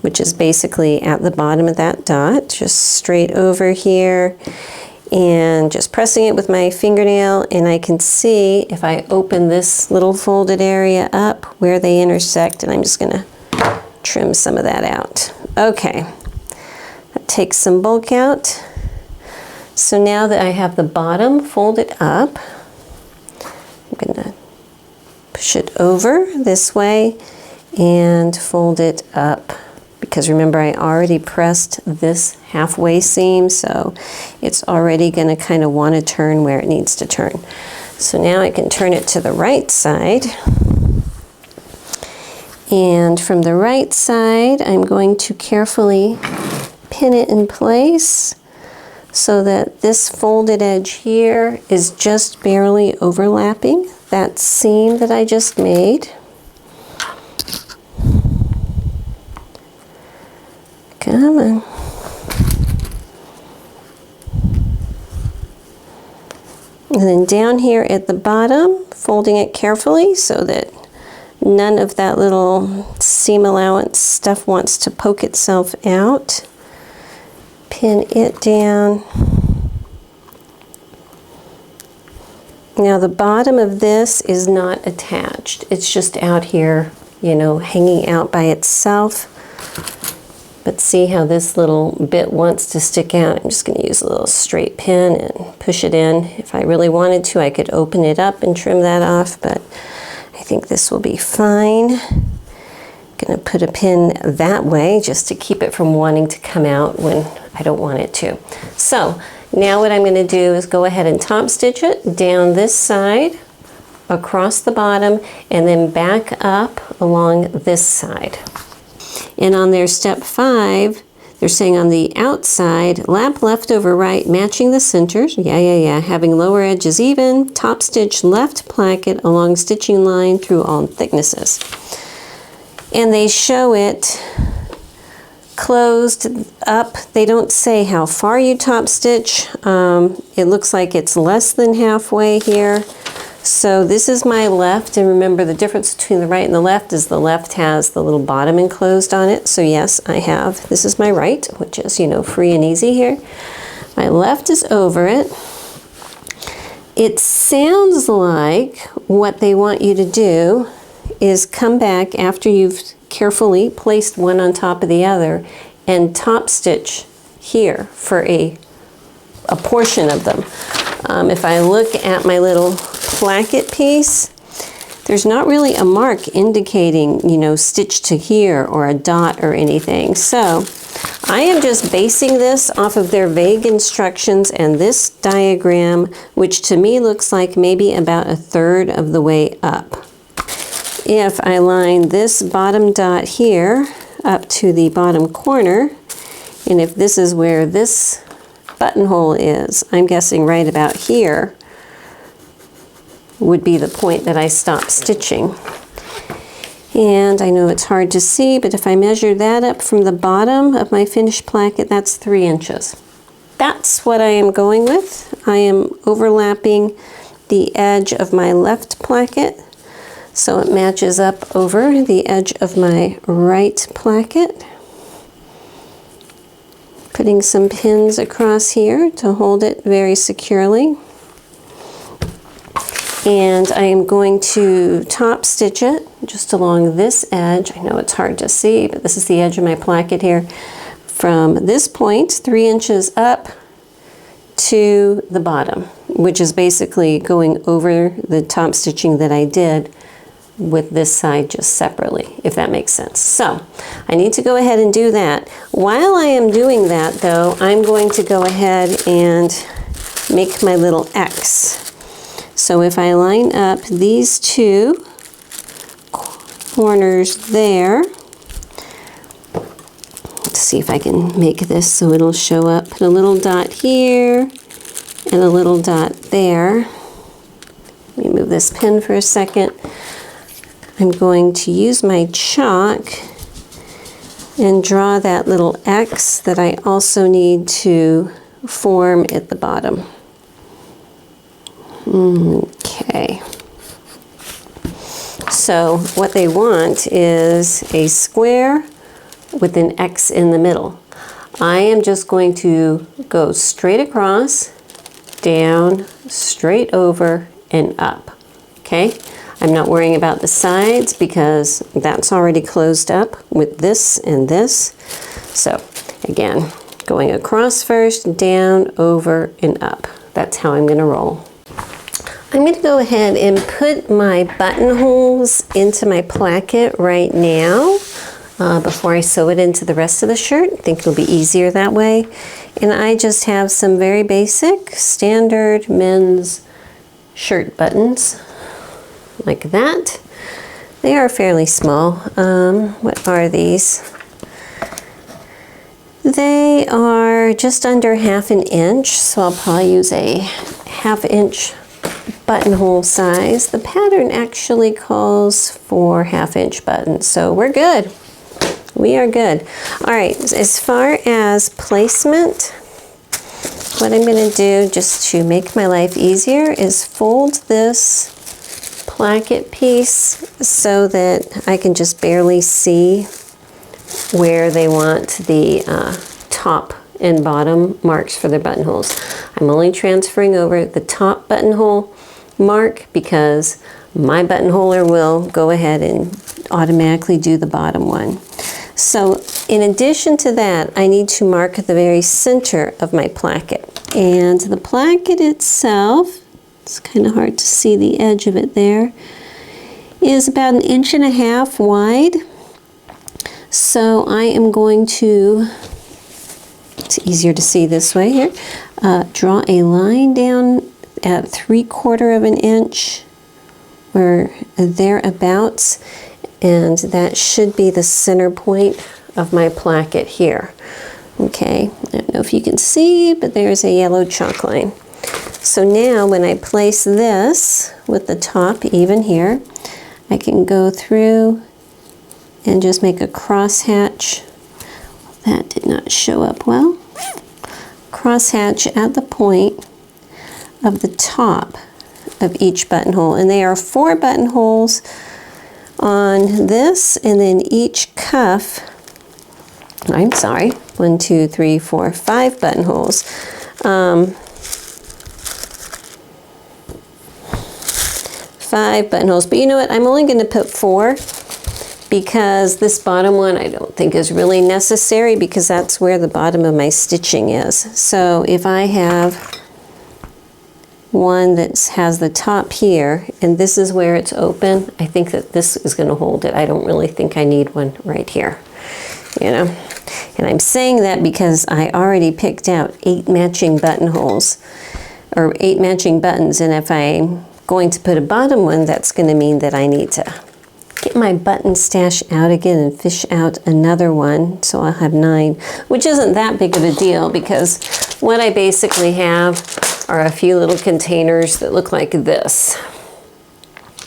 which is basically at the bottom of that dot, just straight over here, and just pressing it with my fingernail, and I can see if I open this little folded area up where they intersect, and I'm just going to trim some of that out. Okay, that takes some bulk out. So now that I have the bottom folded up, I'm going to push it over this way and fold it up, because remember I already pressed this halfway seam, so it's already going to kind of want to turn where it needs to turn. So now I can turn it to the right side, and from the right side I'm going to carefully pin it in place so that this folded edge here is just barely overlapping that seam that I just made. Come on. And then down here at the bottom, folding it carefully so that none of that little seam allowance stuff wants to poke itself out. Pin it down. Now the bottom of this is not attached. It's just out here, you know, hanging out by itself. But see how this little bit wants to stick out? I'm just going to use a little straight pin and push it in. If I really wanted to, I could open it up and trim that off, but I think this will be fine. I'm going to put a pin that way just to keep it from wanting to come out when I don't want it to. So now what I'm going to do is go ahead and top stitch it down this side, across the bottom, and then back up along this side. And on their step 5, they're saying on the outside, lap left over right, matching the centers. Having lower edges even, top stitch left placket along stitching line through all thicknesses. And they show it closed up. They don't say how far you top stitch. It looks like it's less than halfway here. So this is my left, and remember the difference between the right and the left is the left has the little bottom enclosed on it. So yes, I have, this is my right, which is, you know, free and easy here. My left is over it. It sounds like what they want you to do is come back after you've carefully placed one on top of the other and top stitch here for a portion of them. If I look at my little placket piece, there's not really a mark indicating, you know, stitch to here or a dot or anything. So I am just basing this off of their vague instructions and this diagram, which to me looks like maybe about 1/3 of the way up. If I line this bottom dot here up to the bottom corner, and if this is where this buttonhole is, I'm guessing right about here would be the point that I stop stitching. And I know it's hard to see, but if I measure that up from the bottom of my finished placket, that's 3 inches. That's what I am going with. I am overlapping the edge of my left placket, so it matches up over the edge of my right placket. Putting some pins across here to hold it very securely. And I am going to top stitch it just along this edge. I know it's hard to see, but this is the edge of my placket here. From this point, 3 inches up to the bottom, which is basically going over the top stitching that I did with this side just separately, if that makes sense. So I need to go ahead and do that. While I am doing that though, I'm going to go ahead and make my little X. So if I line up these 2 corners there, let's see if I can make this so it'll show up. Put a little dot here and a little dot there. Let me move this pen for a second. I'm going to use my chalk and draw that little X that I also need to form at the bottom. Okay. So what they want is a square with an X in the middle. I am just going to go straight across, down, straight over, and up. Okay? I'm not worrying about the sides because that's already closed up with this and this. So again, going across first, down, over, and up. That's how I'm going to roll. I'm going to go ahead and put my buttonholes into my placket right now before I sew it into the rest of the shirt. I think it'll be easier that way. And I just have some very basic standard men's shirt buttons like that. They are fairly small. What are these? They are just under 1/2 inch, so I'll probably use a 1/2 inch buttonhole size. The pattern actually calls for 1/2 inch buttons, so we're good. We are good. All right, as far as placement, what I'm going to do just to make my life easier is fold this placket piece so that I can just barely see where they want the top and bottom marks for their buttonholes. I'm only transferring over the top buttonhole mark because my buttonholer will go ahead and automatically do the bottom one. So in addition to that, I need to mark the very center of my placket. And the placket itself, it's kind of hard to see the edge of it there, is about 1.5 inches wide. So I am going to, it's easier to see this way here, draw a line down at 3/4 inch or thereabouts, and that should be the center point of my placket here. Okay, I don't know if you can see, but there's a yellow chalk line. So now when I place this with the top even here, I can go through and just make a crosshatch. That did not show up well. Crosshatch at the point of the top of each buttonhole. And they are 4 buttonholes on this, and then each cuff, I'm sorry, 1, 2, 3, 4, 5 buttonholes. 5 buttonholes, but you know what, I'm only going to put 4 because this bottom one I don't think is really necessary because that's where the bottom of my stitching is. So if I have one that has the top here and this is where it's open, I think that this is going to hold it. I don't really think I need one right here, you know. And I'm saying that because I already picked out 8 matching buttonholes or 8 matching buttons, and if I'm going to put a bottom one, that's going to mean that I need to get my button stash out again and fish out another one, so I'll have 9, which isn't that big of a deal because what I basically have are a few little containers that look like this.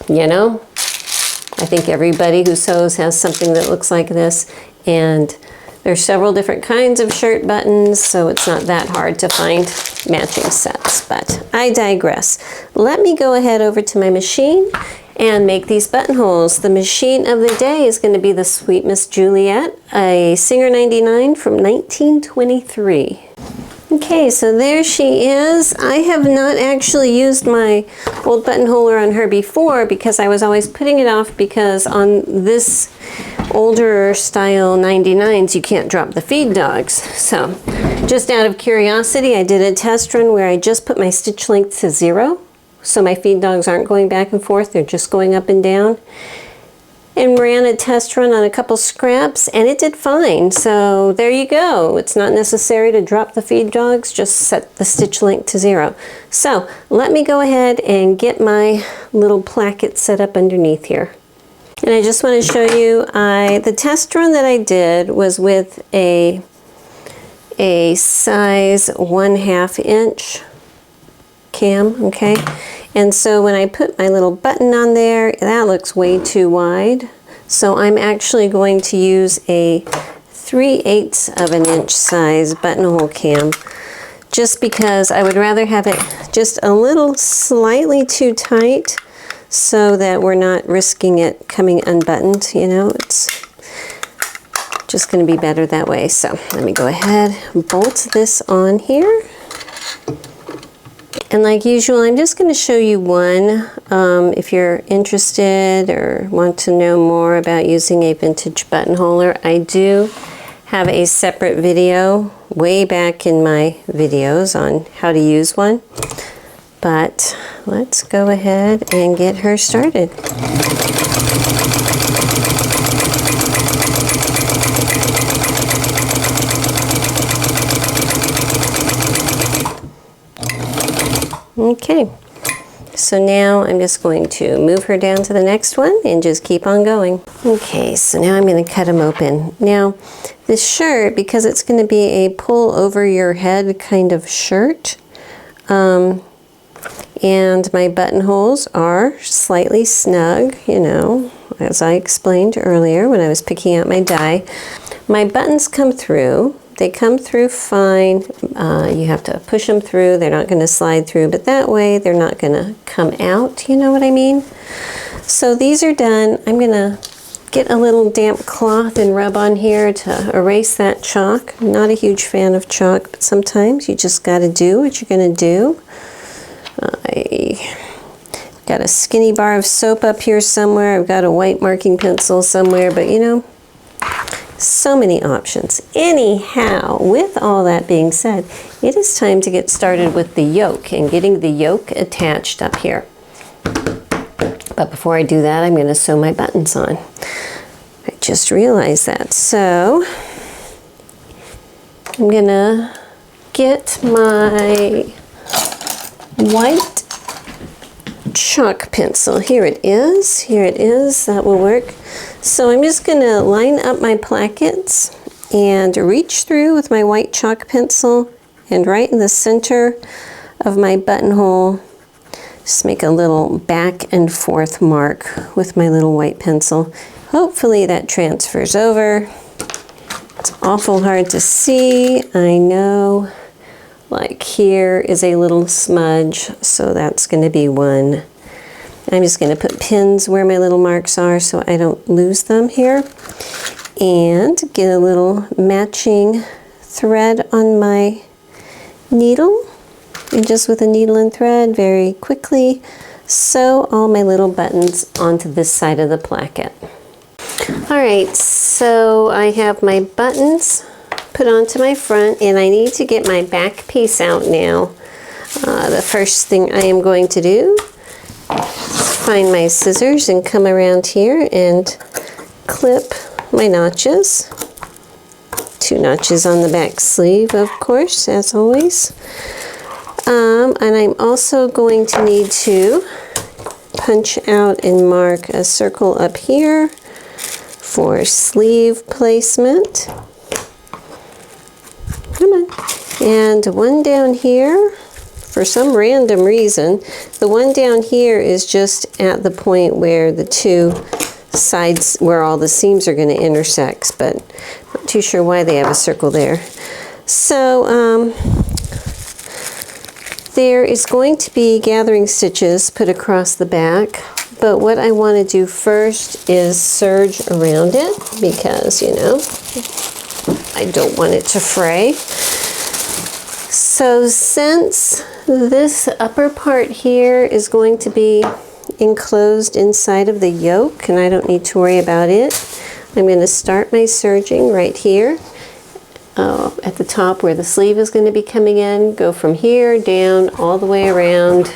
You know, I think everybody who sews has something that looks like this, and there's several different kinds of shirt buttons, so it's not that hard to find matching sets, but I digress. Let me go ahead over to my machine and make these buttonholes. The machine of the day is going to be the Sweet Miss Juliet, a Singer 99 from 1923. Okay, so there she is. I have not actually used my old buttonholer on her before because I was always putting it off because on this older style 99s you can't drop the feed dogs. So just out of curiosity, I did a test run where I just put my stitch length to 0. So my feed dogs aren't going back and forth, they're just going up and down. And ran a test run on a couple scraps and it did fine. So there you go. It's not necessary to drop the feed dogs, just set the stitch length to 0. So let me go ahead and get my little placket set up underneath here. And I just want to show you, the test run that I did was with a size 1/2 inch cam, okay? And so when I put my little button on there, that looks way too wide. So I'm actually going to use a 3/8 of an inch size buttonhole cam, just because I would rather have it just a little slightly too tight so that we're not risking it coming unbuttoned, you know, it's just going to be better that way. So let me go ahead and bolt this on here. And like usual, I'm just going to show you one. If you're interested or want to know more about using a vintage buttonholer, I do have a separate video way back in my videos on how to use one. But let's go ahead and get her started. Okay, so now I'm just going to move her down to the next one and just keep on going. Okay, so now I'm going to cut them open. Now, this shirt, because it's going to be a pull over your head kind of shirt, and my buttonholes are slightly snug, you know, as I explained earlier when I was picking out my die. My buttons come through. They come through fine. You have to push them through. They're not going to slide through, but that way they're not going to come out. You know what I mean? So these are done. I'm going to get a little damp cloth and rub on here to erase that chalk. I'm not a huge fan of chalk, but sometimes you just got to do what you're going to do. I got a skinny bar of soap up here somewhere. I've got a white marking pencil somewhere, but you know, so many options. Anyhow, with all that being said, it is time to get started with the yoke and getting the yoke attached up here. But before I do that, I'm going to sew my buttons on. I just realized that. So I'm going to get my white chalk pencil. Here it is. Here it is. That will work. So I'm just going to line up my plackets and reach through with my white chalk pencil, and right in the center of my buttonhole, just make a little back and forth mark with my little white pencil. Hopefully that transfers over. It's awful hard to see, I know. Like here is a little smudge, so that's going to be one. I'm just going to put pins where my little marks are so I don't lose them here. And get a little matching thread on my needle. And just with a needle and thread, very quickly, sew all my little buttons onto this side of the placket. Alright, so I have my buttons put onto my front, and I need to get my back piece out now. The first thing I am going to do is find my scissors and come around here and clip my notches. 2 notches on the back sleeve, of course, as always. And I'm also going to need to punch out and mark a circle up here for sleeve placement. Come on. And one down here, for some random reason, the one down here is just at the point where the 2 sides, where all the seams are going to intersect, but not too sure why they have a circle there. So there is going to be gathering stitches put across the back, but what I want to do first is serge around it because, you know, I don't want it to fray. So since this upper part here is going to be enclosed inside of the yoke and I don't need to worry about it, I'm going to start my serging right here at the top where the sleeve is going to be coming in, go from here down all the way around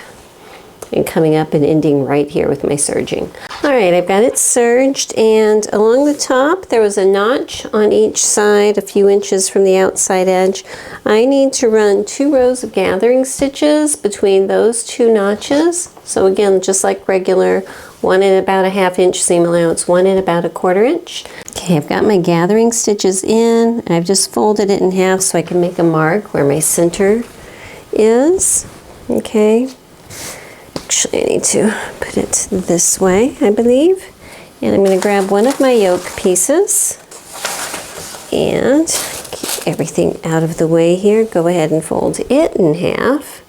and coming up and ending right here with my serging. All right, I've got it serged, and along the top there was a notch on each side a few inches from the outside edge. I need to run 2 rows of gathering stitches between those 2 notches. So again, just like regular, 1 at about a 1/2 inch seam allowance, 1 at about a 1/4 inch. Okay, I've got my gathering stitches in. I've just folded it in half so I can make a mark where my center is. Okay. Actually, I need to put it this way, I believe. And I'm going to grab one of my yoke pieces and keep everything out of the way here. Go ahead and fold it in half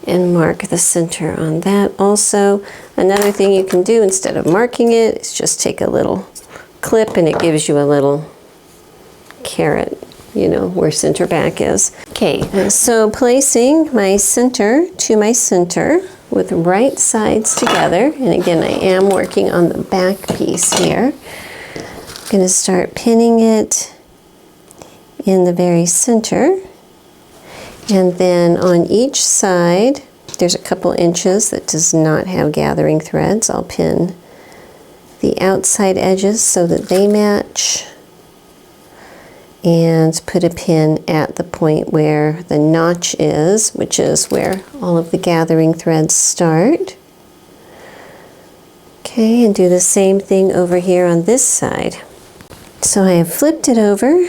and mark the center on that also. Another thing you can do instead of marking it is just take a little clip and it gives you a little caret, you know, where center back is. Okay, so placing my center to my center with right sides together, and again I am working on the back piece here. I'm going to start pinning it in the very center, and then on each side there's a couple inches that does not have gathering threads. I'll pin the outside edges so that they match, and put a pin at the point where the notch is, which is where all of the gathering threads start. Okay, and do the same thing over here on this side. So I have flipped it over.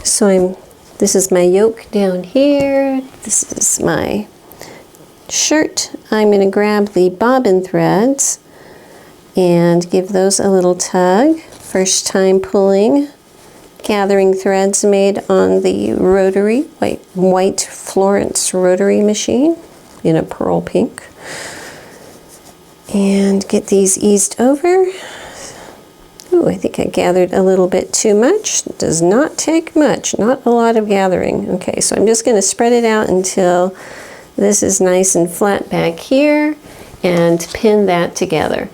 So this is my yoke down here. This is my shirt. I'm going to grab the bobbin threads and give those a little tug. First time pulling gathering threads made on the rotary, white Florence rotary machine in a pearl pink. And get these eased over. Ooh, I think I gathered a little bit too much. It does not take much, not a lot of gathering. Okay, so I'm just going to spread it out until this is nice and flat back here and pin that together.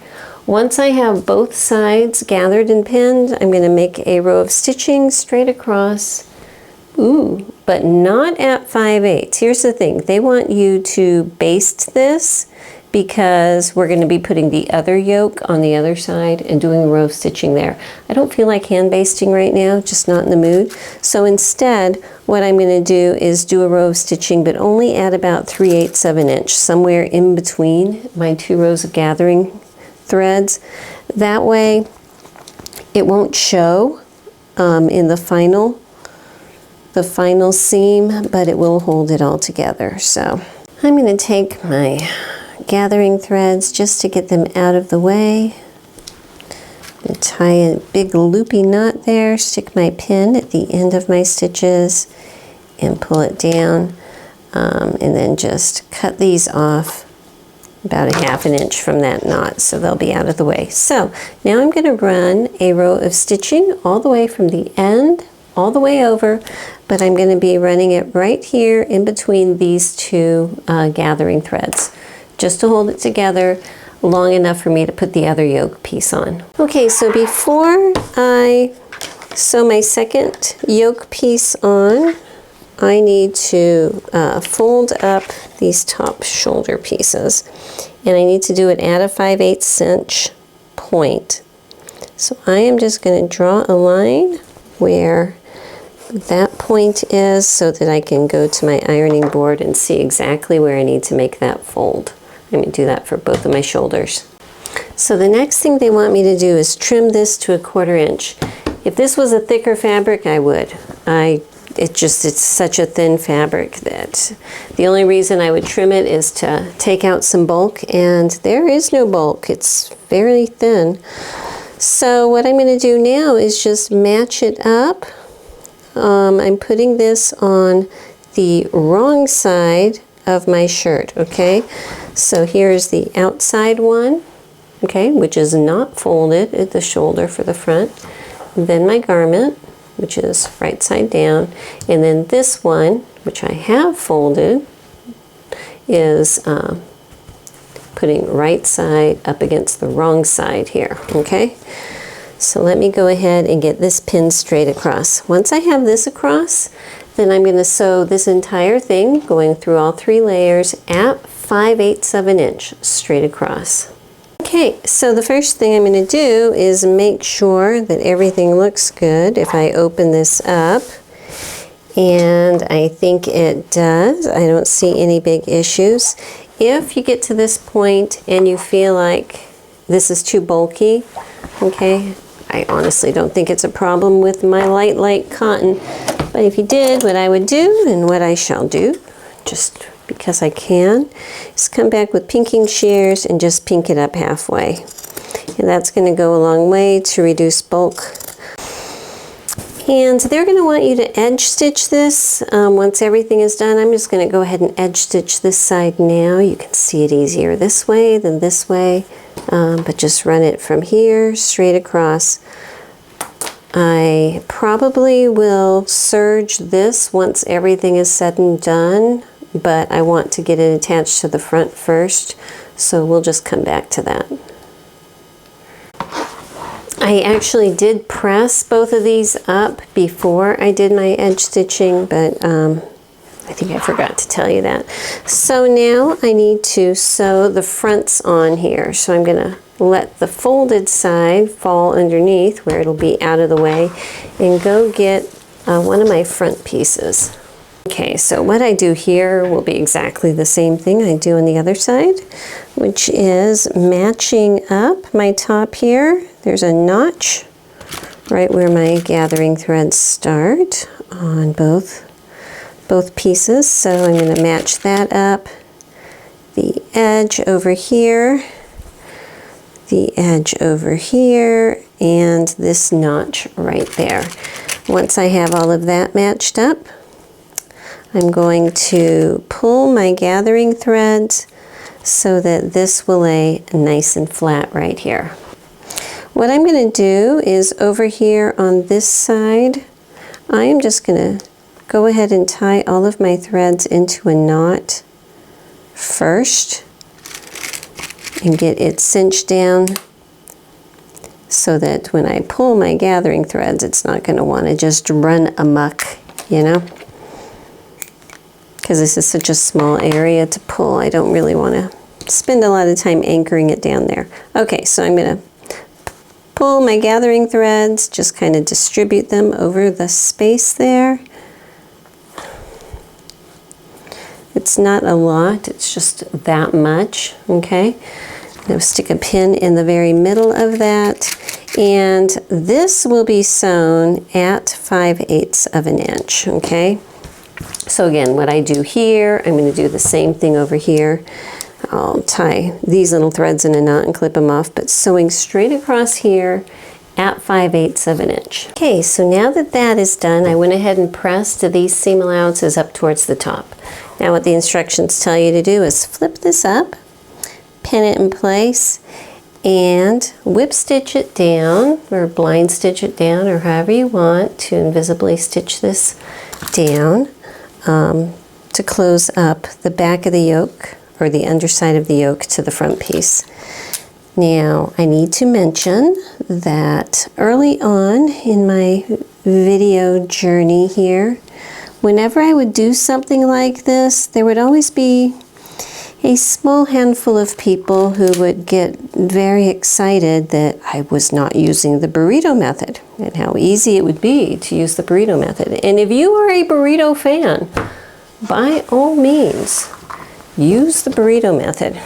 Once I have both sides gathered and pinned, I'm going to make a row of stitching straight across. Ooh, but not at 5/8. Here's the thing. They want you to baste this because we're going to be putting the other yoke on the other side and doing a row of stitching there. I don't feel like hand basting right now, just not in the mood. So instead, what I'm going to do is do a row of stitching, but only at about 3/8 of an inch, somewhere in between my 2 rows of gathering threads. That way it won't show in the final seam, but it will hold it all together. So I'm going to take my gathering threads just to get them out of the way and tie a big loopy knot there, stick my pin at the end of my stitches and pull it down, and then just cut these off about a 1/2 inch from that knot, so they'll be out of the way. So now I'm going to run a row of stitching all the way from the end all the way over, but I'm going to be running it right here in between these 2 gathering threads, just to hold it together long enough for me to put the other yoke piece on. Okay, so before I sew my second yoke piece on, I need to fold up these top shoulder pieces, and I need to do it at a 5/8 inch point. So I am just going to draw a line where that point is so that I can go to my ironing board and see exactly where I need to make that fold. I'm going to do that for both of my shoulders. So the next thing they want me to do is trim this to a 1/4 inch. If this was a thicker fabric, I would. It's such a thin fabric that the only reason I would trim it is to take out some bulk, and there is no bulk. It's very thin. So what I'm going to do now is just match it up. I'm putting this on the wrong side of my shirt, okay? So here's the outside one, okay, which is not folded at the shoulder for the front. And then my garment, which is right side down, and then this one, which I have folded, is putting right side up against the wrong side here, okay? So let me go ahead and get this pinned straight across. Once I have this across, then I'm going to sew this entire thing, going through all 3 layers at 5/8 of an inch straight across. Okay, so the first thing I'm going to do is make sure that everything looks good. If I open this up, and I think it does, I don't see any big issues. If you get to this point and you feel like this is too bulky, okay, I honestly don't think it's a problem with my light cotton. But if you did, what I would do, and what I shall do, just because I can, is come back with pinking shears and just pink it up halfway. And that's going to go a long way to reduce bulk. And they're going to want you to edge stitch this once everything is done. I'm just going to go ahead and edge stitch this side now. You can see it easier this way than this way, but just run it from here straight across. I probably will serge this once everything is said and done, but I want to get it attached to the front first, so we'll just come back to that. I actually did press both of these up before I did my edge stitching, but I think I forgot to tell you that. So now I need to sew the fronts on here. So I'm going to let the folded side fall underneath where it'll be out of the way and go get one of my front pieces. Okay, so what I do here will be exactly the same thing I do on the other side, which is matching up my top here. There's a notch right where my gathering threads start on both pieces, so I'm going to match that up. The edge over here, the edge over here, and this notch right there. Once I have all of that matched up, I'm going to pull my gathering threads so that this will lay nice and flat right here. What I'm going to do is over here on this side, I am just going to go ahead and tie all of my threads into a knot first and get it cinched down so that when I pull my gathering threads, it's not going to want to just run amok, you know? Because this is such a small area to pull, I don't really want to spend a lot of time anchoring it down there. Okay, so I'm going to pull my gathering threads, just kind of distribute them over the space there. It's not a lot, it's just that much, okay? Now stick a pin in the very middle of that, and this will be sewn at 5/8 of an inch, okay? So again, what I do here, I'm going to do the same thing over here. I'll tie these little threads in a knot and clip them off, but sewing straight across here at 5/8 of an inch. Okay, so now that that is done, I went ahead and pressed these seam allowances up towards the top. Now what the instructions tell you to do is flip this up, pin it in place, and whip stitch it down, or blind stitch it down, or however you want to invisibly stitch this down to close up the back of the yoke, or the underside of the yoke, to the front piece. Now, I need to mention that early on in my video journey here, whenever I would do something like this, there would always be a small handful of people who would get very excited that I was not using the burrito method and how easy it would be to use the burrito method. And if you are a burrito fan, by all means, use the burrito method.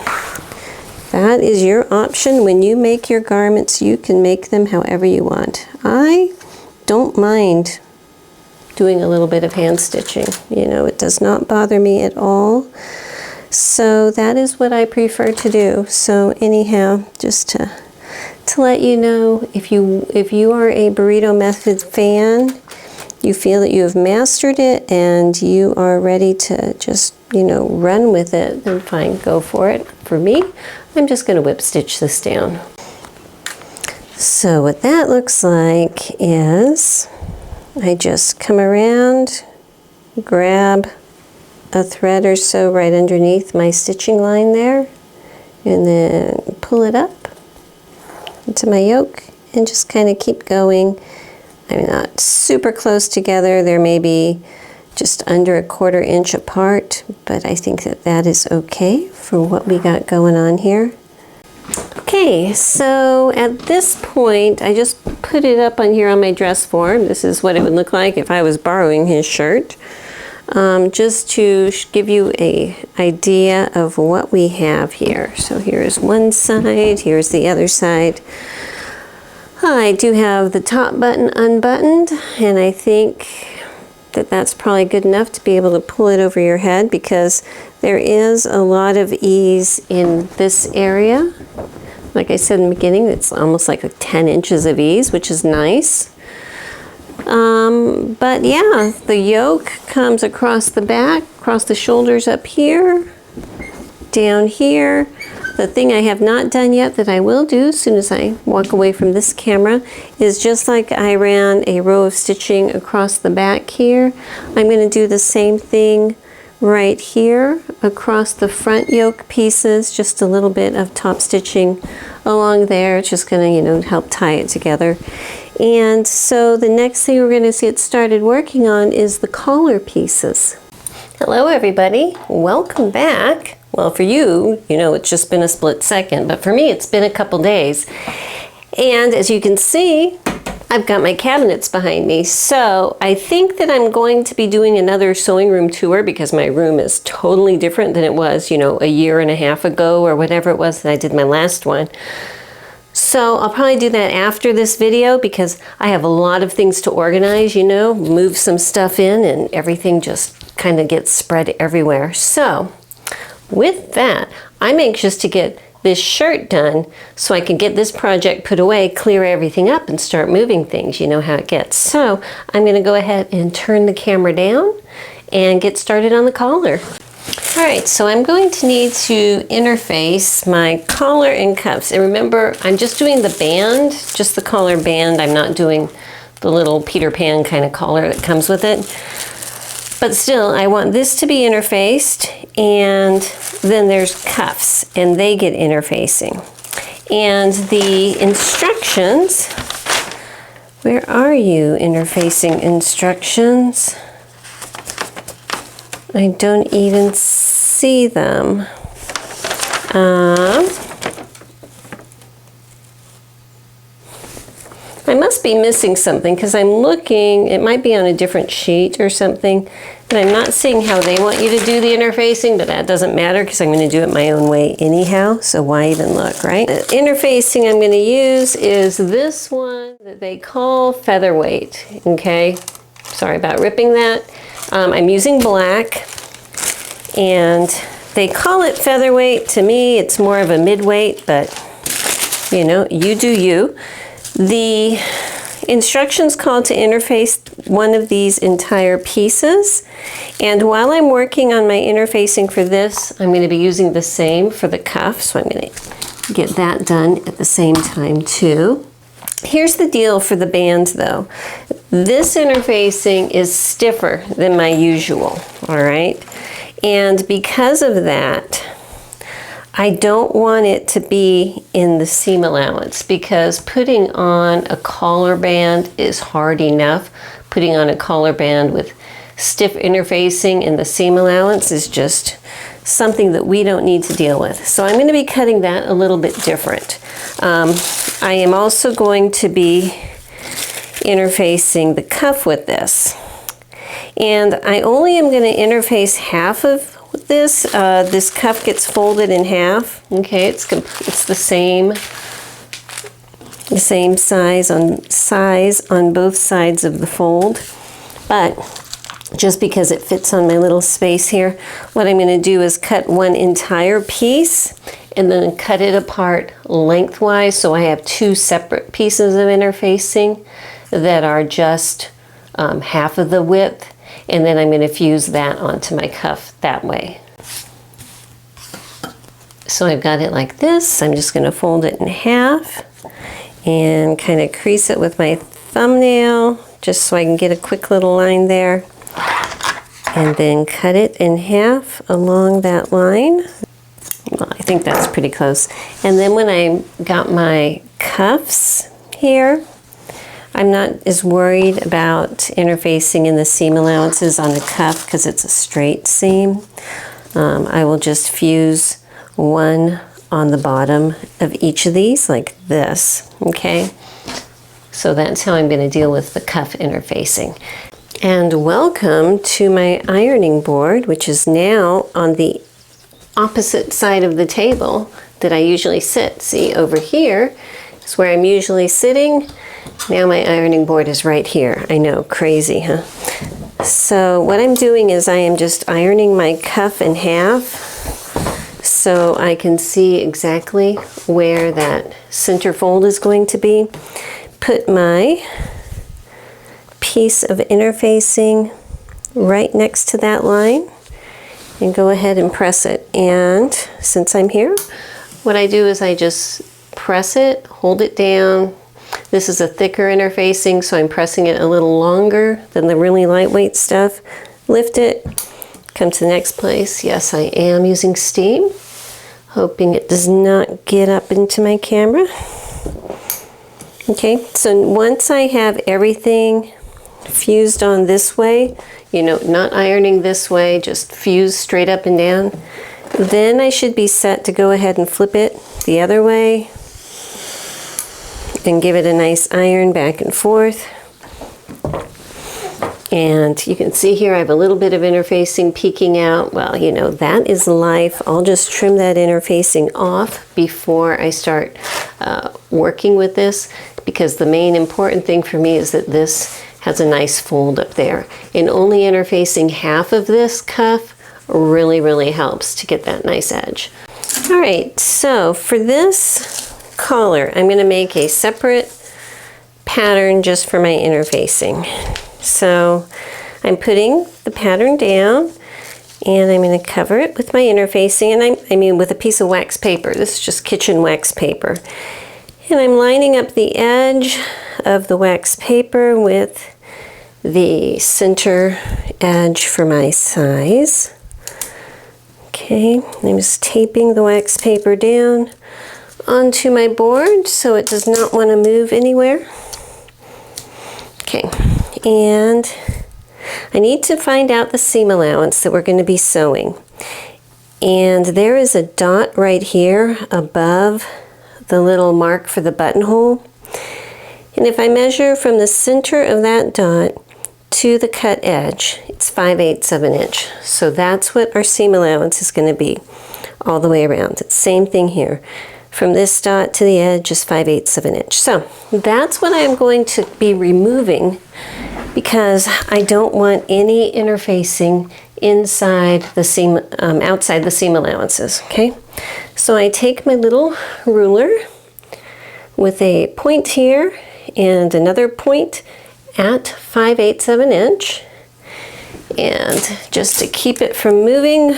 That is your option. When you make your garments, you can make them however you want. I don't mind doing a little bit of hand stitching. You know, it does not bother me at all. So that is what I prefer to do. So anyhow, just to let you know, if you are a burrito method fan, you feel that you have mastered it and you are ready to just, you know, run with it, then fine, go for it. For me, I'm just going to whip stitch this down. So what that looks like is I just come around, grab a thread or so right underneath my stitching line there, and then pull it up into my yoke and just kind of keep going. I'm not super close together. There may be just under 1/4 inch apart, but I think that that is okay for what we got going on here. Okay, so at this point, I just put it up on here on my dress form. This is what it would look like if I was borrowing his shirt. Just to give you an idea of what we have here. So here's one side, here's the other side. I do have the top button unbuttoned, and I think that that's probably good enough to be able to pull it over your head, because there is a lot of ease in this area. Like I said in the beginning, it's almost like 10 inches of ease, which is nice. But yeah, the yoke comes across the back, across the shoulders up here, down here. The thing I have not done yet that I will do as soon as I walk away from this camera is, just like I ran a row of stitching across the back here, I'm going to do the same thing right here across the front yoke pieces, just a little bit of top stitching along there. It's just going to, help tie it together. And so the next thing we're going to get started working on is the collar pieces. Hello everybody, welcome back. Well, for you, it's just been a split second, but for me it's been a couple days. And as you can see, I've got my cabinets behind me. So I think that I'm going to be doing another sewing room tour, because my room is totally different than it was, a year and a half ago or whatever it was that I did my last one. So I'll probably do that after this video, because I have a lot of things to organize, move some stuff in, and everything just kind of gets spread everywhere. So with that, I'm anxious to get this shirt done so I can get this project put away, clear everything up, and start moving things. You know how it gets. So I'm going to go ahead and turn the camera down and get started on the collar. All right, so I'm going to need to interface my collar and cuffs. And remember, I'm just doing the band, just the collar band. I'm not doing the little Peter Pan kind of collar that comes with it. But still, I want this to be interfaced, and then there's cuffs, and they get interfacing. And the instructions, where are you, interfacing instructions? I don't even see them. I must be missing something, because I'm looking, it might be on a different sheet or something, and I'm not seeing how they want you to do the interfacing, but that doesn't matter because I'm going to do it my own way anyhow, so why even look, right? The interfacing I'm going to use is this one that they call featherweight, okay? Sorry about ripping that. I'm using black, and they call it featherweight. To me, it's more of a midweight, but you do you. The instructions call to interface one of these entire pieces, and while I'm working on my interfacing for this, I'm going to be using the same for the cuff, so I'm going to get that done at the same time too. Here's the deal for the band though. This interfacing is stiffer than my usual, all right? And because of that, I don't want it to be in the seam allowance, because putting on a collar band is hard enough. Putting on a collar band with stiff interfacing in the seam allowance is just something that we don't need to deal with. So I'm going to be cutting that a little bit different. I am also going to be interfacing the cuff with this. And I only am going to interface half of this. This cuff gets folded in half. Okay, it's the same size on both sides of the fold. But just because it fits on my little space here, what I'm going to do is cut one entire piece and then cut it apart lengthwise, so I have two separate pieces of interfacing that are just half of the width. And then I'm going to fuse that onto my cuff that way. So I've got it like this. I'm just going to fold it in half and kind of crease it with my thumbnail, just so I can get a quick little line there. and then cut it in half along that line. Well, I think that's pretty close. And then when I got my cuffs here, I'm not as worried about interfacing in the seam allowances on a cuff because it's a straight seam. I will just fuse one on the bottom of each of these like this, okay? So that's how I'm going to deal with the cuff interfacing. And welcome to my ironing board, which is now on the opposite side of the table that I usually sit. See, over here is where I'm usually sitting. Now my ironing board is right here. I know, crazy, huh? So what I'm doing is I am just ironing my cuff in half so I can see exactly where that center fold is going to be. Put my piece of interfacing right next to that line and go ahead and press it. And since I'm here, what I do is I just press it, hold it down. This is a thicker interfacing, so I'm pressing it a little longer than the really lightweight stuff. Lift it, come to the next place. Yes, I am using steam, hoping it does not get up into my camera. Okay, so once I have everything fused on this way, you know, not ironing this way, just fused straight up and down, then I should be set to go ahead and flip it the other way and give it a nice iron back and forth. And you can see here I have a little bit of interfacing peeking out. Well, you know, that is life. I'll just trim that interfacing off before I start working with this, because the main important thing for me is that this has a nice fold up there. And only interfacing half of this cuff really helps to get that nice edge. All right, so for this collar, I'm going to make a separate pattern just for my interfacing. So I'm putting the pattern down and I'm going to cover it with my interfacing, and I mean with a piece of wax paper. This is just kitchen wax paper. And I'm lining up the edge of the wax paper with the center edge for my size. Okay, I'm just taping the wax paper down onto my board so it does not want to move anywhere. Okay, and I need to find out the seam allowance that we're going to be sewing. And there is a dot right here above the little mark for the buttonhole. And if I measure from the center of that dot to the cut edge, it's 5/8 of an inch. So that's what our seam allowance is going to be all the way around. It's same thing here. From this dot to the edge is 5/8 of an inch. So that's what I'm going to be removing, because I don't want any interfacing inside the seam, outside the seam allowances. Okay, so I take my little ruler with a point here and another point at 5/8 of an inch, and just to keep it from moving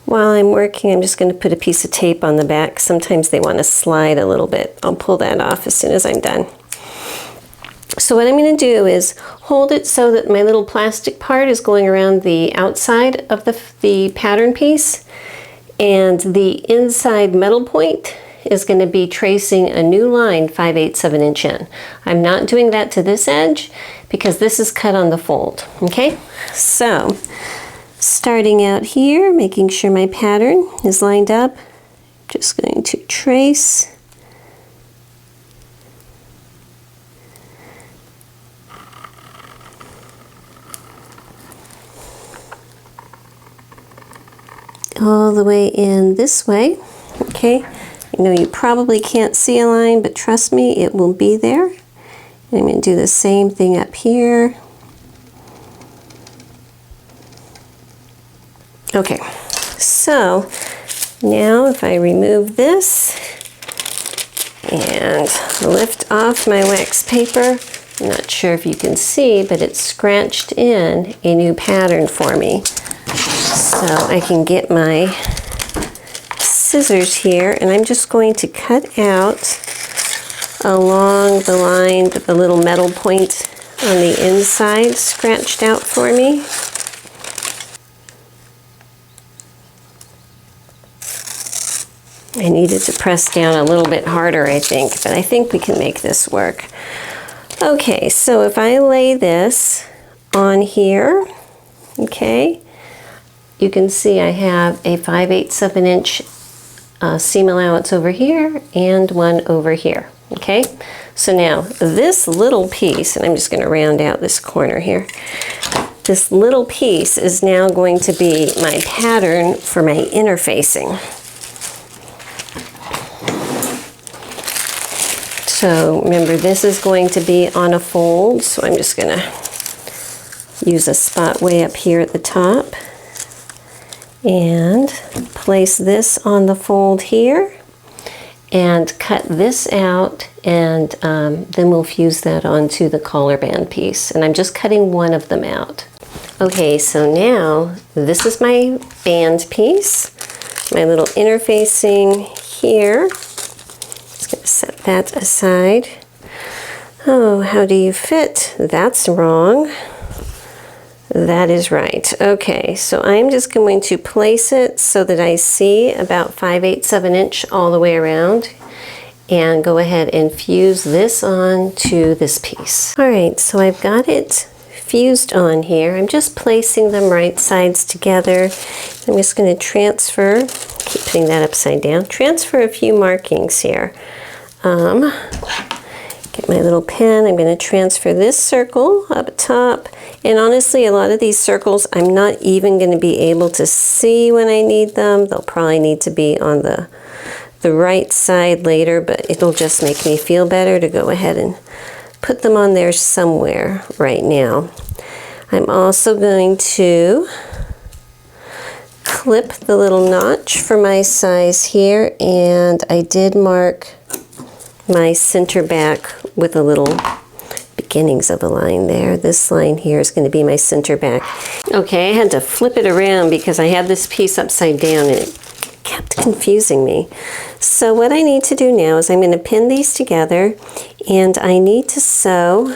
while I'm working, I'm just going to put a piece of tape on the back. Sometimes they want to slide a little bit. I'll pull that off as soon as I'm done. So what I'm going to do is hold it so that my little plastic part is going around the outside of the pattern piece, and the inside metal point is going to be tracing a new line 5/8 of an inch in. I'm not doing that to this edge because this is cut on the fold. Okay, so starting out here, making sure my pattern is lined up, just going to trace all the way in this way. Okay, I know you probably can't see a line, but trust me, it will be there. And I'm going to do the same thing up here. Okay, so now if I remove this and lift off my wax paper, I'm not sure if you can see, but it's scratched in a new pattern for me. So I can get my scissors here, and I'm just going to cut out along the line that the little metal point on the inside scratched out for me. I needed to press down a little bit harder, I think, but I think we can make this work. Okay, so if I lay this on here, okay, you can see I have a 5/8 of an inch seam allowance over here and one over here, okay? So now this little piece, and I'm just going to round out this corner here, this little piece is now going to be my pattern for my interfacing. So remember, this is going to be on a fold, so I'm just going to use a spot way up here at the top and place this on the fold here and cut this out, and then we'll fuse that onto the collar band piece. And I'm just cutting one of them out. Okay, so now this is my band piece, my little interfacing here. Just gonna set that aside. Oh, how do you fit? That's wrong. That is right. Okay, so I'm just going to place it so that I see about 5/8 of an inch all the way around, and go ahead and fuse this on to this piece. All right, so I've got it fused on here. I'm just placing them right sides together. I'm just going to transfer, keep putting that upside down, transfer a few markings here. Get my little pen. I'm going to transfer this circle up top. And honestly, a lot of these circles I'm not even going to be able to see when I need them. They'll probably need to be on the right side later, but it'll just make me feel better to go ahead and put them on there somewhere right now. I'm also going to clip the little notch for my size here, and I did mark my center back with a little beginnings of a line there. This line here is going to be my center back. Okay, I had to flip it around because I had this piece upside down and it kept confusing me. So what I need to do now is I'm going to pin these together, and I need to sew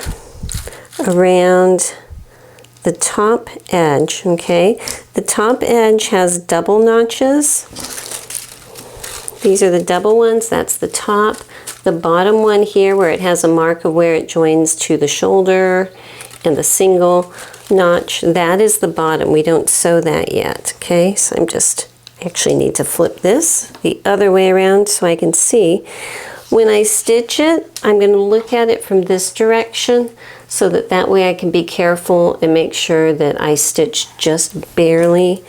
around the top edge, okay? The top edge has double notches. These are the double ones, that's the top. The bottom one here, where it has a mark of where it joins to the shoulder and the single notch, that is the bottom. We don't sew that yet, okay? So I actually need to flip this the other way around so I can see. When I stitch it, I'm going to look at it from this direction so that way I can be careful and make sure that I stitch just barely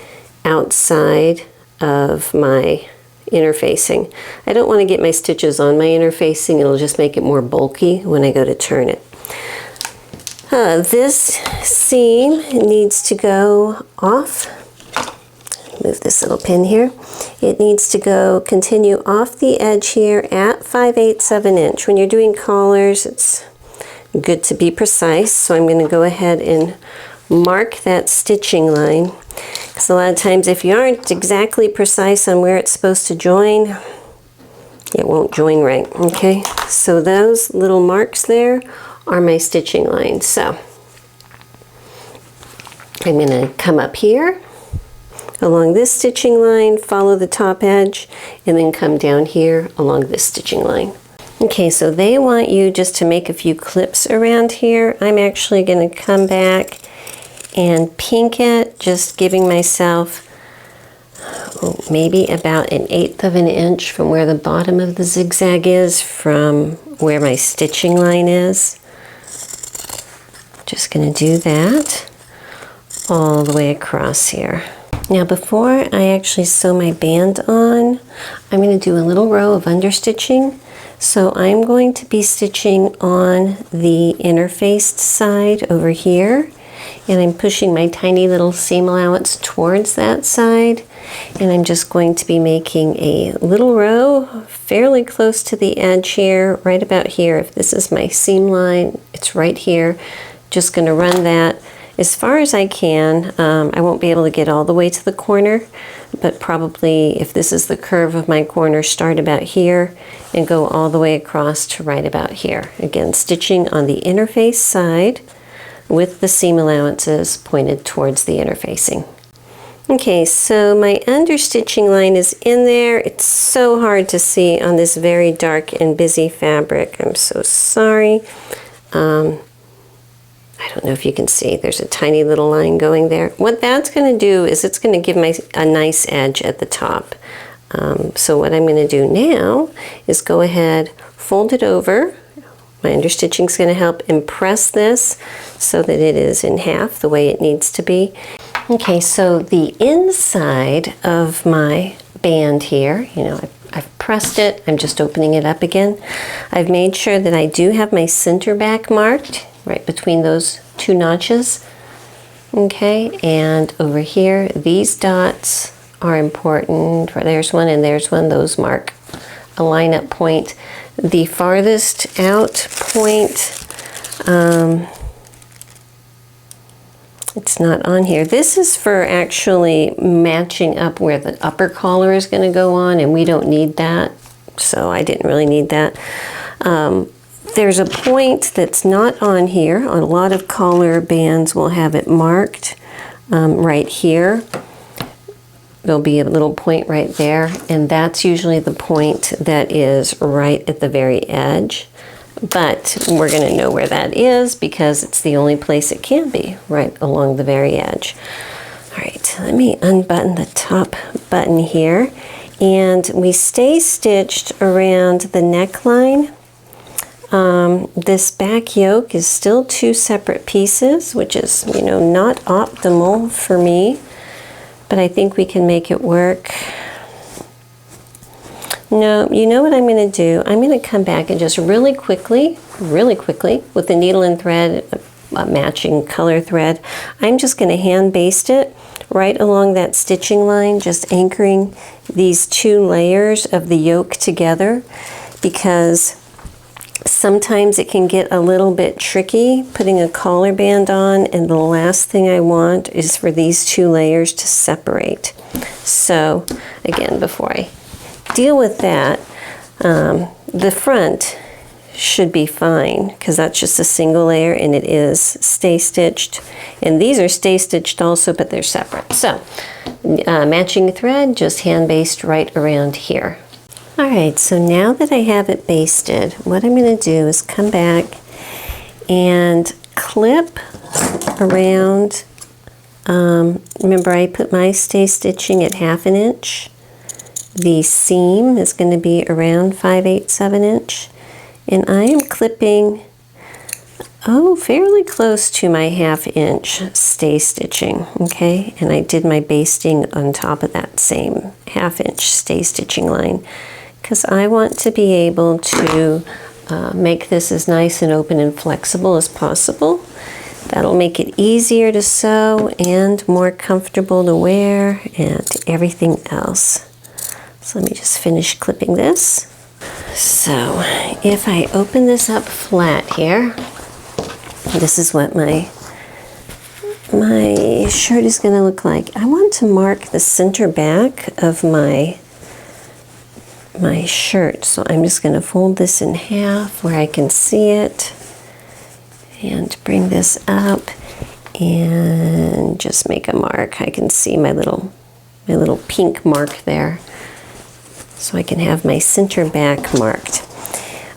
outside of my interfacing. I don't want to get my stitches on my interfacing. It'll just make it more bulky when I go to turn it. This seam needs to go off. Move this little pin here. It needs to continue off the edge here at 5/8 of an inch. When you're doing collars, it's good to be precise. So I'm going to go ahead and mark that stitching line. Because a lot of times if you aren't exactly precise on where it's supposed to join, it won't join right, okay? So those little marks there are my stitching lines. So I'm going to come up here along this stitching line, follow the top edge, and then come down here along this stitching line. Okay, so they want you just to make a few clips around here. I'm actually going to come back and pink it, just giving myself maybe about 1/8 of an inch from where the bottom of the zigzag is from where my stitching line is. Just going to do that all the way across here. Now before I actually sew my band on, I'm going to do a little row of understitching. So I'm going to be stitching on the interfaced side over here, and I'm pushing my tiny little seam allowance towards that side, and I'm just going to be making a little row fairly close to the edge here, right about here. If this is my seam line, it's right here. Just going to run that as far as I can. I won't be able to get all the way to the corner, but probably if this is the curve of my corner, start about here and go all the way across to right about here. Again, stitching on the interface side with the seam allowances pointed towards the interfacing. Okay, so my understitching line is in there. It's so hard to see on this very dark and busy fabric. I'm so sorry. I don't know if you can see, there's a tiny little line going there. What that's going to do is it's going to give a nice edge at the top. So what I'm going to do now is go ahead, fold it over. My understitching is going to help impress this so that it is in half the way it needs to be. Okay, so the inside of my band here, you know, I've pressed it, I'm just opening it up again. I've made sure that I do have my center back marked right between those two notches. Okay, and over here, these dots are important. There's one and there's one. Those mark a line-up point. The farthest out point, it's not on here. This is for actually matching up where the upper collar is going to go on, and we don't need that, so I didn't really need that. There's a point that's not on here. A lot of collar bands will have it marked right here. There'll be a little point right there, and that's usually the point that is right at the very edge. But we're going to know where that is because it's the only place it can be, right along the very edge. All right, let me unbutton the top button here, and we stay stitched around the neckline. This back yoke is still two separate pieces, which is, you know, not optimal for me, but I think we can make it work. No, you know what I'm going to do? I'm going to come back and just really quickly, with the needle and thread, a matching color thread, I'm just going to hand baste it right along that stitching line, just anchoring these two layers of the yoke together, because sometimes it can get a little bit tricky putting a collar band on, and the last thing I want is for these two layers to separate. So again, before I deal with that, the front should be fine because that's just a single layer and it is stay stitched, and these are stay stitched also, but they're separate. So matching thread, just hand baste right around here. All right, so now that I have it basted, what I'm going to do is come back and clip around. Remember, I put my stay stitching at 1/2 inch. The seam is going to be around 5/8 of an inch, and I am clipping fairly close to my 1/2 inch stay stitching. Okay, and I did my basting on top of that same 1/2 inch stay stitching line, because I want to be able to make this as nice and open and flexible as possible. That'll make it easier to sew and more comfortable to wear and everything else. So let me just finish clipping this. So if I open this up flat here, this is what my shirt is going to look like. I want to mark the center back of my shirt, so I'm just going to fold this in half where I can see it and bring this up and just make a mark. I can see my little pink mark there, so I can have my center back marked.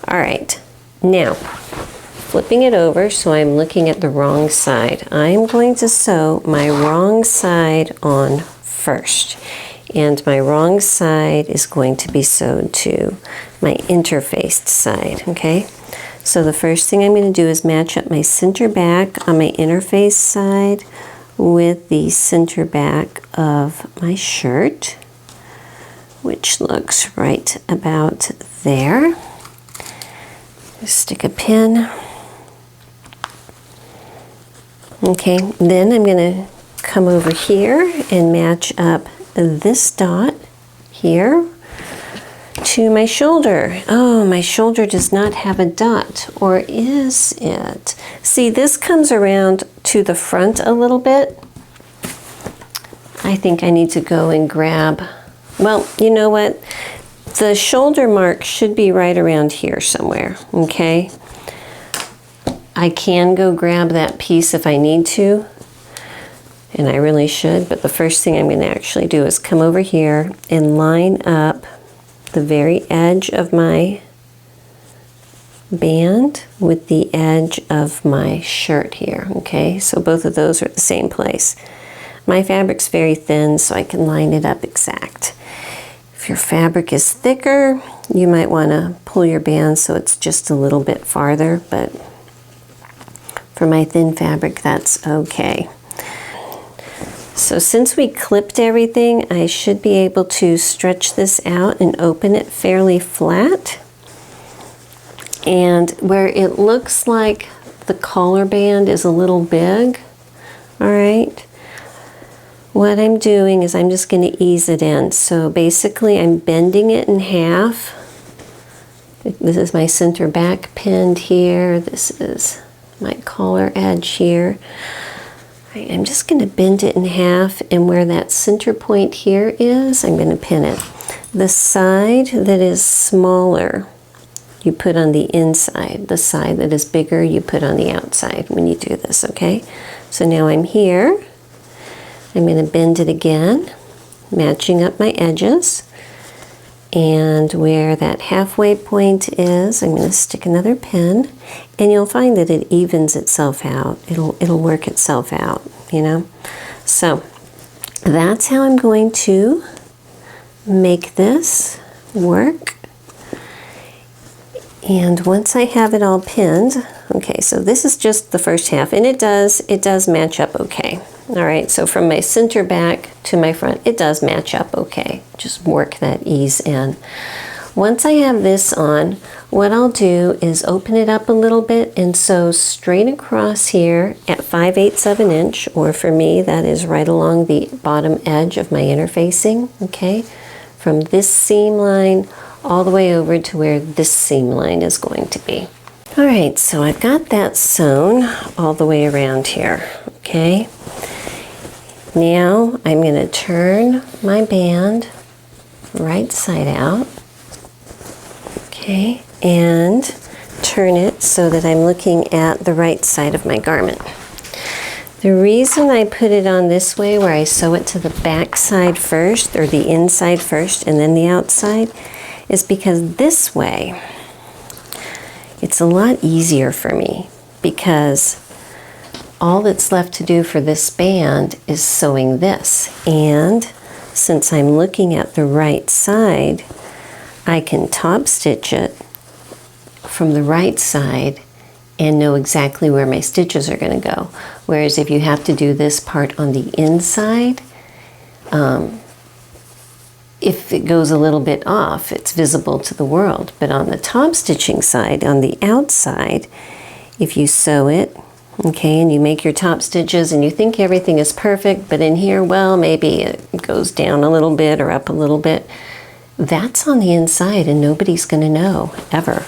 All right, now flipping it over so I'm looking at the wrong side. I'm going to sew my wrong side on first, and my wrong side is going to be sewed to my interfaced side. Okay, so the first thing I'm going to do is match up my center back on my interface side with the center back of my shirt, which looks right about there. Just stick a pin. Okay, then I'm going to come over here and match up this dot here to my shoulder. Oh, my shoulder does not have a dot, or is it? See, this comes around to the front a little bit. I think I need to go and grab, well, you know what? The shoulder mark should be right around here somewhere, okay? I can go grab that piece if I need to, and I really should, but the first thing I'm going to actually do is come over here and line up the very edge of my band with the edge of my shirt here, okay? So both of those are at the same place. My fabric's very thin, so I can line it up exact. If your fabric is thicker, you might want to pull your band so it's just a little bit farther, but for my thin fabric, that's okay. So since we clipped everything, I should be able to stretch this out and open it fairly flat. And where it looks like the collar band is a little big, all right, what I'm doing is I'm just going to ease it in. So basically I'm bending it in half. This is my center back pinned here. This is my collar edge here. I'm just going to bend it in half, and where that center point here is, I'm going to pin it. The side that is smaller, you put on the inside. The side that is bigger, you put on the outside when you do this, okay? So now I'm here. I'm going to bend it again, matching up my edges. And where that halfway point is, I'm going to stick another pin, and you'll find that it evens itself out. It'll work itself out, you know? So that's how I'm going to make this work. And once I have it all pinned, okay, so this is just the first half, and it does match up okay. All right, so from my center back to my front, it does match up okay. Just work that ease in. Once I have this on, what I'll do is open it up a little bit and sew straight across here at 5/8 of an inch, or for me, that is right along the bottom edge of my interfacing, okay? From this seam line all the way over to where this seam line is going to be. All right, so I've got that sewn all the way around here, okay? Now I'm going to turn my band right side out, okay, and turn it so that I'm looking at the right side of my garment. The reason I put it on this way, where I sew it to the back side first, or the inside first and then the outside, is because this way it's a lot easier for me, because all that's left to do for this band is sewing this. And since I'm looking at the right side, I can top stitch it from the right side and know exactly where my stitches are going to go. Whereas if you have to do this part on the inside, if it goes a little bit off, it's visible to the world. But on the top stitching side, on the outside, if you sew it, okay, and you make your top stitches and you think everything is perfect, but in here, well, maybe it goes down a little bit or up a little bit, that's on the inside and nobody's going to know, ever.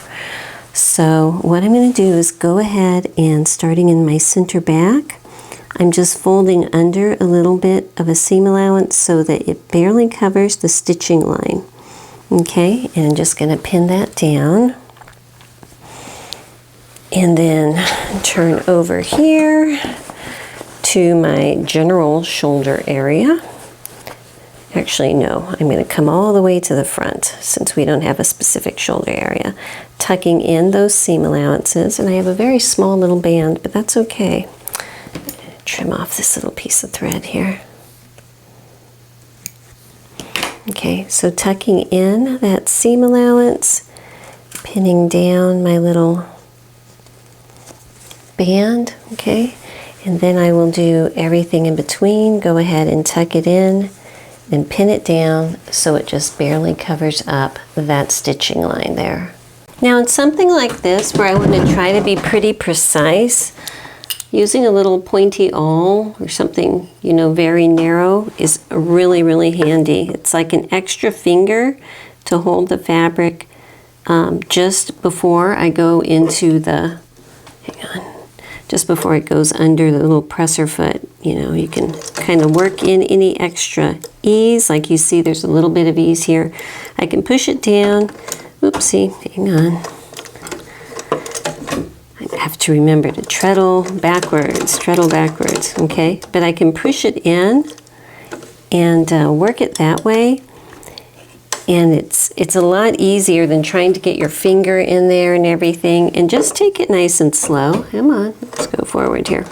So what I'm going to do is go ahead and, starting in my center back, I'm just folding under a little bit of a seam allowance so that it barely covers the stitching line. Okay, and I'm just going to pin that down. And then turn over here to my general shoulder area. Actually, no, I'm going to come all the way to the front since we don't have a specific shoulder area. Tucking in those seam allowances, and I have a very small little band, but that's okay. Trim off this little piece of thread here. Okay, so tucking in that seam allowance, pinning down my little band, okay, and then I will do everything in between. Go ahead and tuck it in and pin it down so it just barely covers up that stitching line there. Now in something like this, where I want to try to be pretty precise, using a little pointy awl or something, you know, very narrow is really, really handy. It's like an extra finger to hold the fabric just before I go into the, hang on, just before it goes under the little presser foot. You know, you can kind of work in any extra ease. Like you see, there's a little bit of ease here. I can push it down. Oopsie, hang on. I'm have to remember to treadle backwards, okay? But I can push it in and work it that way. And it's a lot easier than trying to get your finger in there and everything. And just take it nice and slow. Come on, let's go forward here.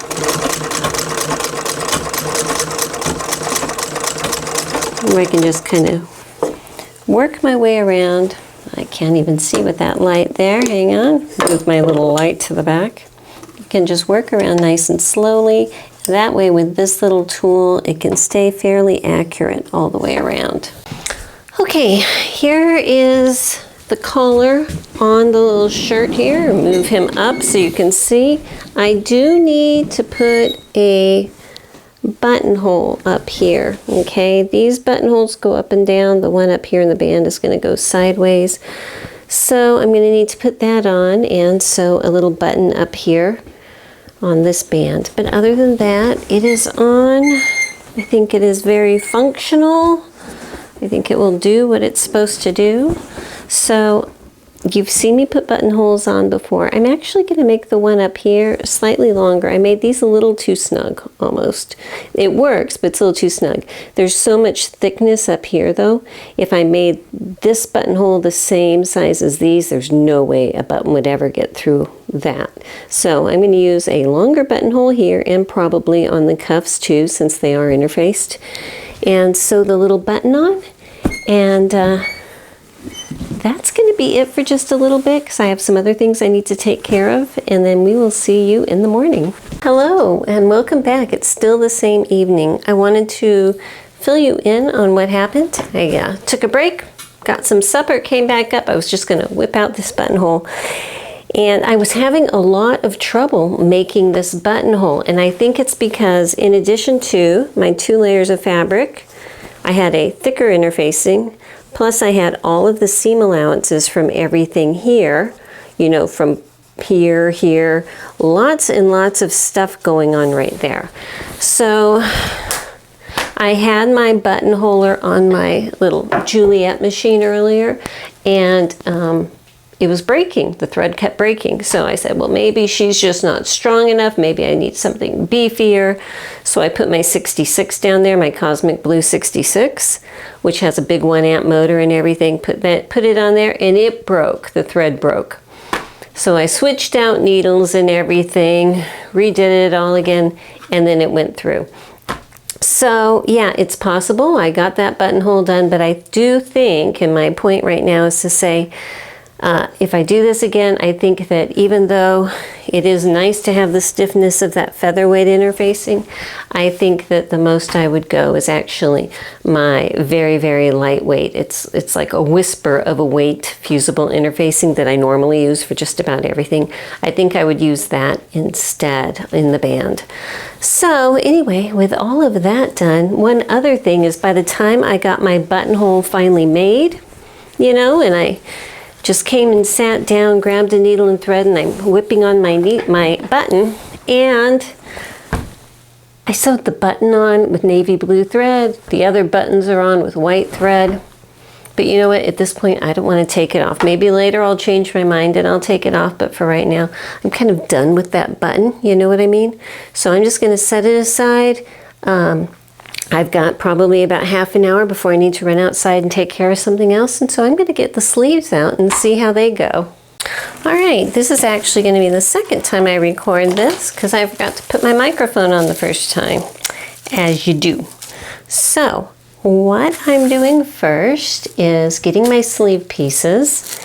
I can just kind of work my way around. I can't even see with that light there. Hang on, move my little light to the back. You can just work around nice and slowly. That way with this little tool, it can stay fairly accurate all the way around. Okay, here is the collar on the little shirt here. Move him up so you can see. I do need to put a buttonhole up here, okay? These buttonholes go up and down. The one up here in the band is going to go sideways. So I'm going to need to put that on and sew a little button up here on this band. But other than that, it is on. I think it is very functional. I think it will do what it's supposed to do. So you've seen me put buttonholes on before. I'm actually going to make the one up here slightly longer. I made these a little too snug almost. It works, but it's a little too snug. There's so much thickness up here though. If I made this buttonhole the same size as these, there's no way a button would ever get through that. So I'm going to use a longer buttonhole here and probably on the cuffs too, since they are interfaced. And sew the little button on, and that's going to be it for just a little bit because I have some other things I need to take care of, and then we will see you in the morning. Hello and welcome back. It's still the same evening. I wanted to fill you in on what happened. I took a break, got some supper, came back up. I was just going to whip out this buttonhole. And I was having a lot of trouble making this buttonhole, and I think it's because in addition to my 2 layers of fabric, I had a thicker interfacing, plus I had all of the seam allowances from everything here, you know, from here, lots and lots of stuff going on right there. So I had my buttonholer on my little Juliet machine earlier, and it was breaking. The thread kept breaking. So I said, well, maybe she's just not strong enough. Maybe I need something beefier. So I put my 66 down there, my Cosmic Blue 66, which has a big 1 amp motor and everything. Put it on there, and it broke. The thread broke. So I switched out needles and everything, redid it all again, and then it went through. So yeah, it's possible. I got that buttonhole done, but I do think, and my point right now is to say, if I do this again, I think that even though it is nice to have the stiffness of that featherweight interfacing, I think that the most I would go is actually my very, very lightweight. It's like a whisper of a weight fusible interfacing that I normally use for just about everything. I think I would use that instead in the band. So anyway, with all of that done, one other thing is by the time I got my buttonhole finally made, you know, and I just came and sat down, grabbed a needle and thread, and I'm whipping on my button, and I sewed the button on with navy blue thread. The other buttons are on with white thread. But you know what? At this point, I don't want to take it off. Maybe later I'll change my mind and I'll take it off, but for right now, I'm kind of done with that button. You know what I mean? So I'm just going to set it aside. I've got probably about half an hour before I need to run outside and take care of something else, and so I'm going to get the sleeves out and see how they go. All right, this is actually going to be the second time I record this because I forgot to put my microphone on the first time, as you do. So what I'm doing first is getting my sleeve pieces,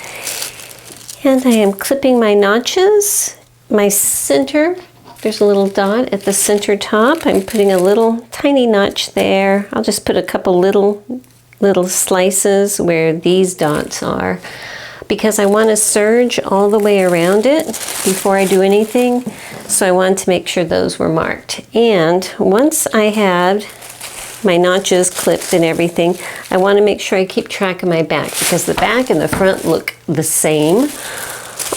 and I am clipping my notches, my center. There's a little dot at the center top. I'm putting a little tiny notch there. I'll just put a couple little slices where these dots are because I want to serge all the way around it before I do anything. So I want to make sure those were marked. And once I had my notches clipped and everything, I want to make sure I keep track of my back because the back and the front look the same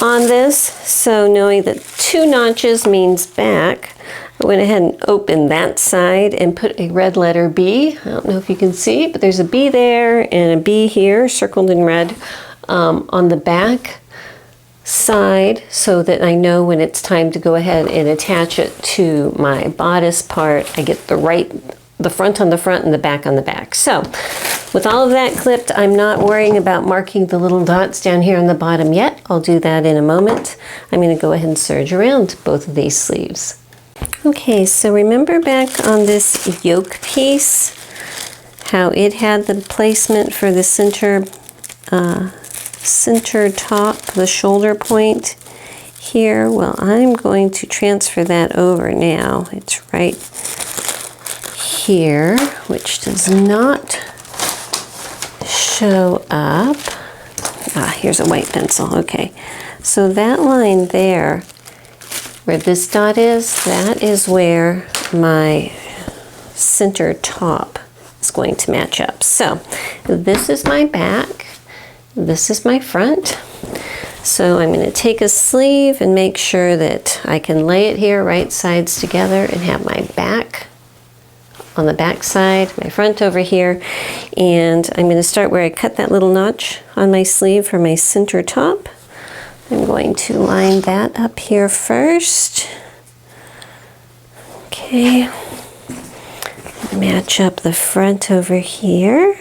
on this. So knowing that 2 notches means back, I went ahead and opened that side and put a red letter B. I don't know if you can see, but there's a B there and a B here circled in red on the back side so that I know when it's time to go ahead and attach it to my bodice part, I get the front on the front and the back on the back. So with all of that clipped, I'm not worrying about marking the little dots down here on the bottom yet. I'll do that in a moment. I'm going to go ahead and serge around both of these sleeves. Okay, so remember back on this yoke piece, how it had the placement for the center top, the shoulder point here? Well, I'm going to transfer that over now. It's right here, which does not show up. Here's a white pencil. Okay, so that line there, where this dot is, that is where my center top is going to match up. So this is my back, this is my front. So I'm going to take a sleeve and make sure that I can lay it here right sides together and have my back on the back side, my front over here, and I'm going to start where I cut that little notch on my sleeve for my center top. I'm going to line that up here first. Okay, match up the front over here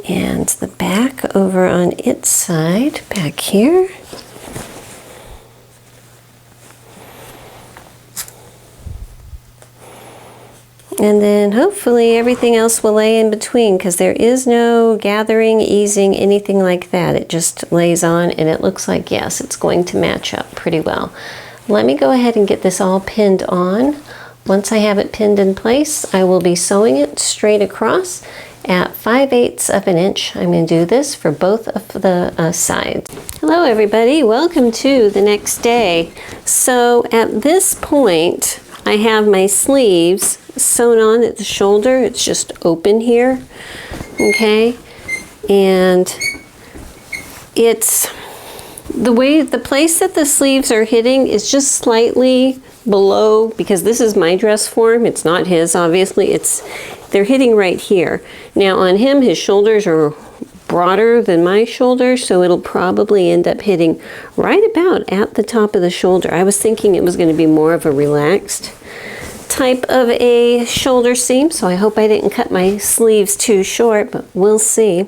and the back over on its side back here. And then hopefully everything else will lay in between, because there is no gathering, easing, anything like that. It just lays on and it looks like, yes, it's going to match up pretty well. Let me go ahead and get this all pinned on. Once I have it pinned in place, I will be sewing it straight across at 5/8 of an inch. I'm going to do this for both of the sides. Hello everybody, welcome to the next day. So at this point, I have my sleeves sewn on at the shoulder. It's just open here, okay? And it's the place that the sleeves are hitting is just slightly below, because this is my dress form, it's not his, obviously. They're hitting right here. Now on him, his shoulders are broader than my shoulders, so it'll probably end up hitting right about at the top of the shoulder. I was thinking it was going to be more of a relaxed type of a shoulder seam, so I hope I didn't cut my sleeves too short, but we'll see.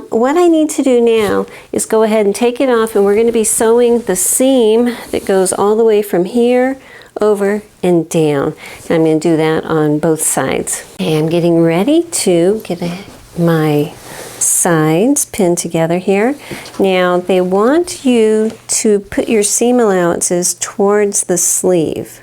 What I need to do now is go ahead and take it off, and we're going to be sewing the seam that goes all the way from here over and down. And I'm going to do that on both sides. And I'm getting ready to get my sides pinned together here. Now they want you to put your seam allowances towards the sleeve.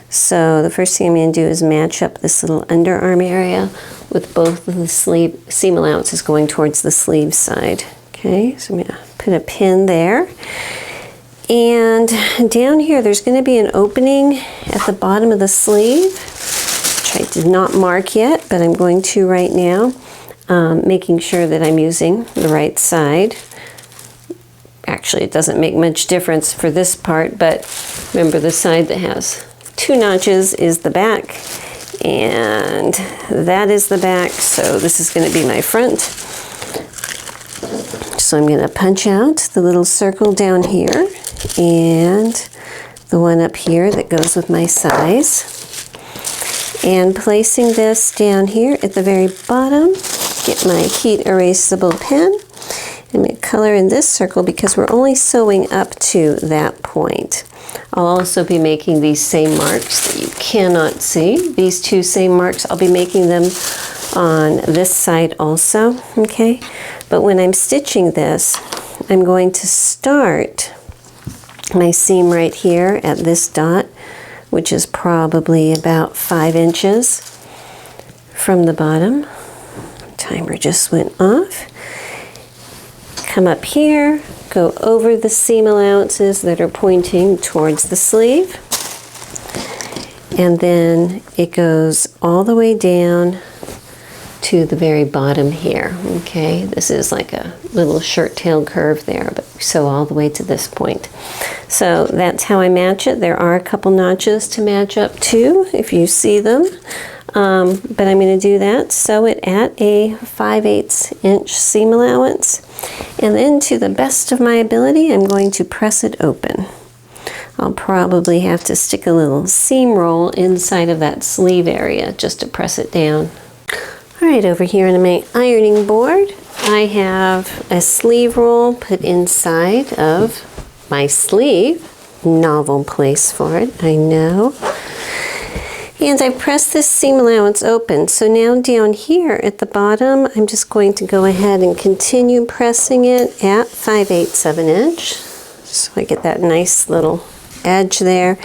So the first thing I'm going to do is match up this little underarm area with both of the seam allowances going towards the sleeve side. Okay, so I'm going to put a pin there. And down here there's going to be an opening at the bottom of the sleeve, which I did not mark yet, but I'm going to right now, making sure that I'm using the right side. Actually, it doesn't make much difference for this part, but remember, the side that has 2 notches is the back, and that is the back, so this is going to be my front. So I'm going to punch out the little circle down here and the one up here that goes with my size, and placing this down here at the very bottom, get my heat erasable pen and make color in this circle, because we're only sewing up to that point. I'll also be making these same marks that you cannot see. These 2 same marks, I'll be making them on this side also, okay? But when I'm stitching this, I'm going to start my seam right here at this dot, which is probably about 5 inches from the bottom. Timer just went off. Come up here, go over the seam allowances that are pointing towards the sleeve, and then it goes all the way down to the very bottom here. Okay, this is like a little shirt tail curve there, but sew all the way to this point. So that's how I match it. There are a couple notches to match up to, if you see them. but I'm going to do that, sew it at a 5/8 inch seam allowance, and then to the best of my ability I'm going to press it open. I'll probably have to stick a little seam roll inside of that sleeve area just to press it down. Alright, over here on my ironing board I have a sleeve roll put inside of my sleeve. Novel place for it, I know. And I pressed this seam allowance open. So now down here at the bottom, I'm just going to go ahead and continue pressing it at 5/8 of an inch. So I get that nice little edge there.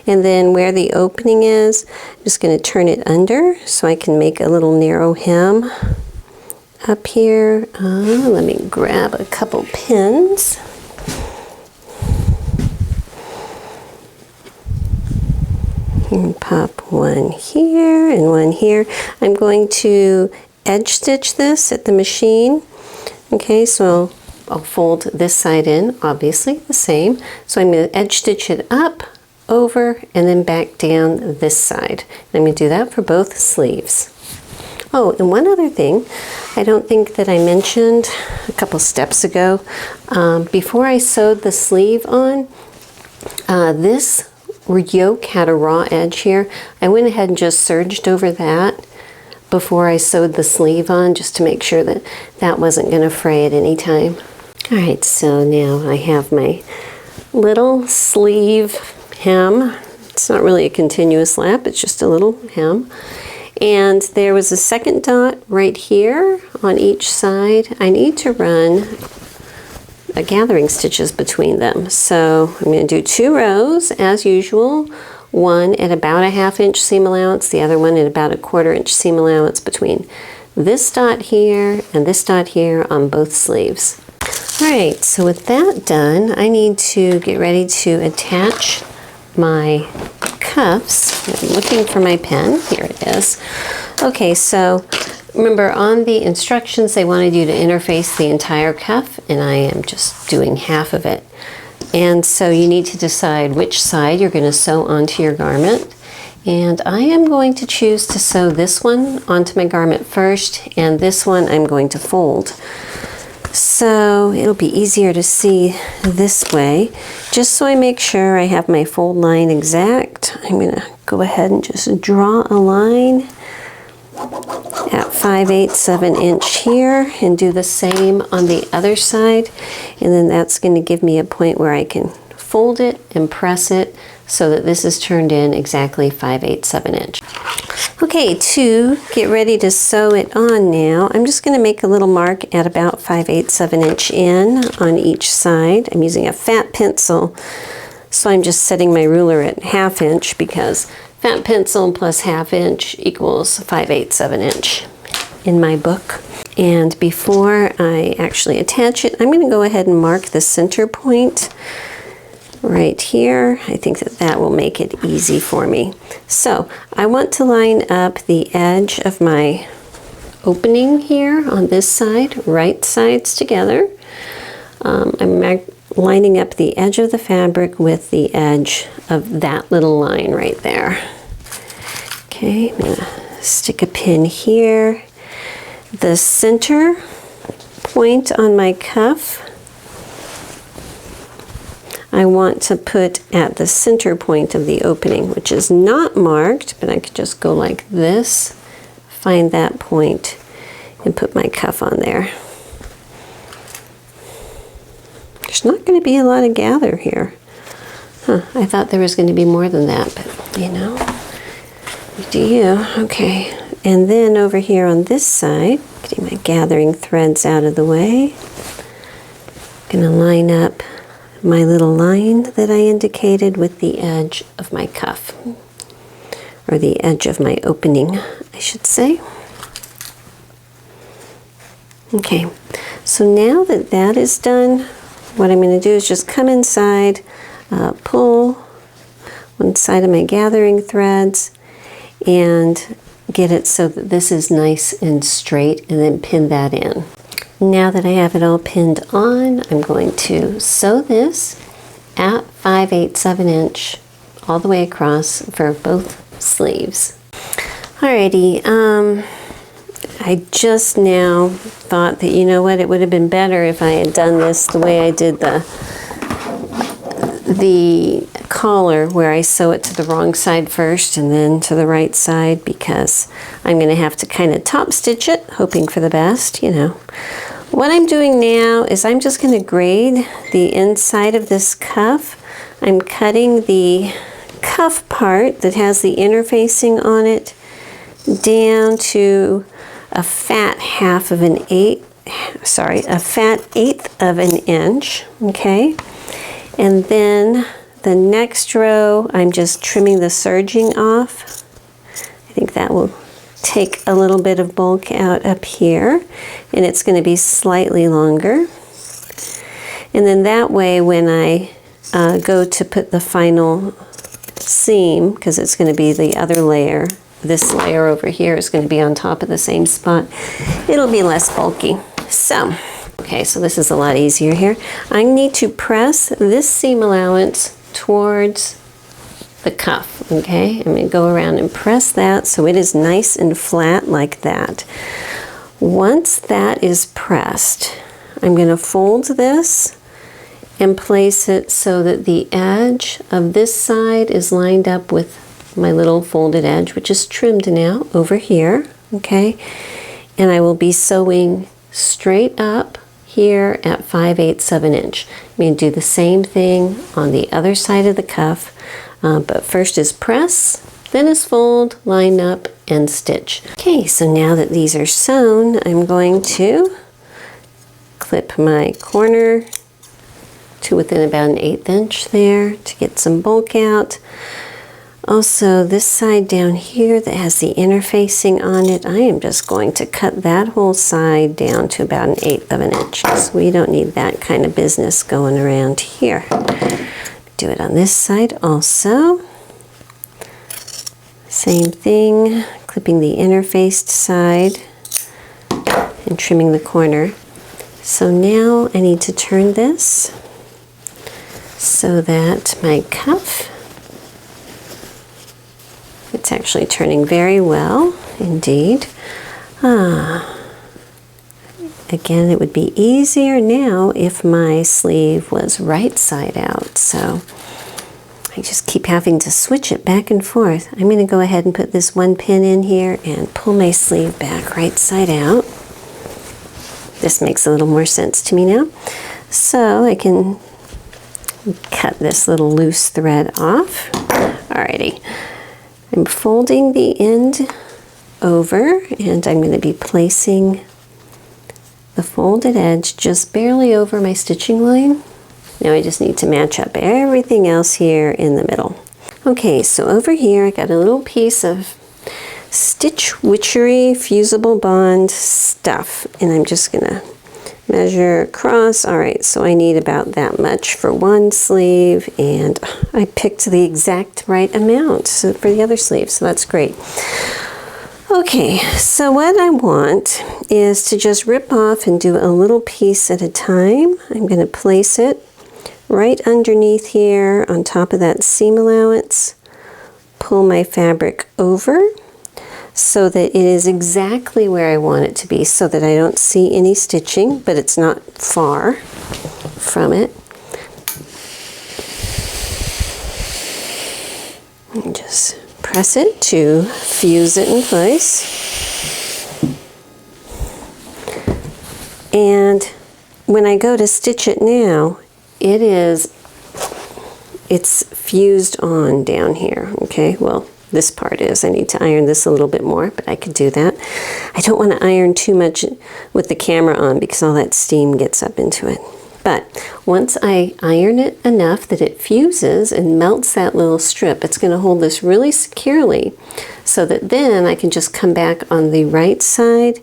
And then where the opening is, I'm just going to turn it under so I can make a little narrow hem up here. Let me grab a couple pins. And pop one here and one here. I'm going to edge stitch this at the machine. Okay, so I'll fold this side in, obviously the same. So I'm going to edge stitch it up, over, and then back down this side. I'm going to do that for both sleeves. Oh, and one other thing, I don't think that I mentioned a couple steps ago. Before I sewed the sleeve on, this yoke had a raw edge here. I went ahead and just serged over that before I sewed the sleeve on, just to make sure that that wasn't going to fray at any time. Alright, so now I have my little sleeve hem. It's not really a continuous lap, it's just a little hem. And there was a second dot right here on each side. I need to run gathering stitches between them. So I'm going to do 2 rows as usual, one at about a 1/2 inch seam allowance, the other one at about a 1/4 inch seam allowance between this dot here and this dot here on both sleeves. Alright, so with that done, I need to get ready to attach my cuffs. I'm looking for my pen. Here it is. Okay, so remember on the instructions they wanted you to interface the entire cuff, and I am just doing half of it. And so you need to decide which side you're going to sew onto your garment. And I am going to choose to sew this one onto my garment first, and this one I'm going to fold. So it'll be easier to see this way. Just so I make sure I have my fold line exact, I'm going to go ahead and just draw a line at 5/8 of an inch here and do the same on the other side. And then that's going to give me a point where I can fold it and press it so that this is turned in exactly 5/8 of an inch. Okay, to get ready to sew it on now, I'm just going to make a little mark at about 5/8 of an inch in on each side. I'm using a fat pencil, so I'm just setting my ruler at 1/2 inch because fat pencil plus 1/2 inch equals 5/8 of an inch in my book. And before I actually attach it, I'm going to go ahead and mark the center point right here. I think that that will make it easy for me. So I want to line up the edge of my opening here on this side, right sides together. I'm lining up the edge of the fabric with the edge of that little line right there. Okay, I'm gonna stick a pin here. The center point on my cuff, I want to put at the center point of the opening, which is not marked, but I could just go like this, find that point, and put my cuff on there. There's not going to be a lot of gather here. I thought there was going to be more than that, but you know, do you? Okay, and then over here on this side, getting my gathering threads out of the way, I'm going to line up my little line that I indicated with the edge of my cuff, or the edge of my opening, I should say. Okay, so now that that is done, what I'm going to do is just come inside, pull one side of my gathering threads, and get it so that this is nice and straight, and then pin that in. Now that I have it all pinned on, I'm going to sew this at 5/8 of an inch all the way across for both sleeves. Alrighty, I just now thought that, you know what, it would have been better if I had done this the way I did the collar, where I sew it to the wrong side first and then to the right side, because I'm going to have to kind of top stitch it, hoping for the best, you know. What I'm doing now is I'm just going to grade the inside of this cuff. I'm cutting the cuff part that has the interfacing on it down to a fat eighth of an inch, okay? And then the next row, I'm just trimming the serging off. I think that will take a little bit of bulk out up here, and it's going to be slightly longer. And then that way, when I go to put the final seam, because it's going to be the other layer, this layer over here is going to be on top of the same spot, it'll be less bulky. So, okay, so this is a lot easier here. I need to press this seam allowance towards the cuff, okay? I'm going to go around and press that so it is nice and flat like that. Once that is pressed, I'm going to fold this and place it so that the edge of this side is lined up with my little folded edge, which is trimmed now over here, okay? And I will be sewing straight up here at 5/8 of an inch. I'm going to do the same thing on the other side of the cuff, but first is press, then is fold, line up, and stitch. Okay, so now that these are sewn, I'm going to clip my corner to within about 1/8 inch there to get some bulk out. Also, this side down here that has the interfacing on it, I am just going to cut that whole side down to about 1/8 of an inch, because we don't need that kind of business going around here. Do it on this side also. Same thing, clipping the interfaced side and trimming the corner. So now I need to turn this so that my cuff, it's actually turning very well indeed. Again, it would be easier now if my sleeve was right side out, so I just keep having to switch it back and forth. I'm going to go ahead and put this one pin in here and pull my sleeve back right side out. This makes a little more sense to me now. So I can cut this little loose thread off. Alrighty. I'm folding the end over, and I'm going to be placing the folded edge just barely over my stitching line. Now I just need to match up everything else here in the middle. Okay, so over here I got a little piece of Stitch Witchery fusible bond stuff, and I'm just going to measure across. Alright, so I need about that much for one sleeve, and I picked the exact right amount for the other sleeve, so that's great. Okay, so what I want is to just rip off and do a little piece at a time. I'm going to place it right underneath here on top of that seam allowance, pull my fabric over so that it is exactly where I want it to be, so that I don't see any stitching, but it's not far from it. And just press it to fuse it in place. And when I go to stitch it now, it's fused on down here, okay? Well, this part is. I need to iron this a little bit more, but I could do that. I don't want to iron too much with the camera on because all that steam gets up into it. But once I iron it enough that it fuses and melts that little strip, it's going to hold this really securely, so that then I can just come back on the right side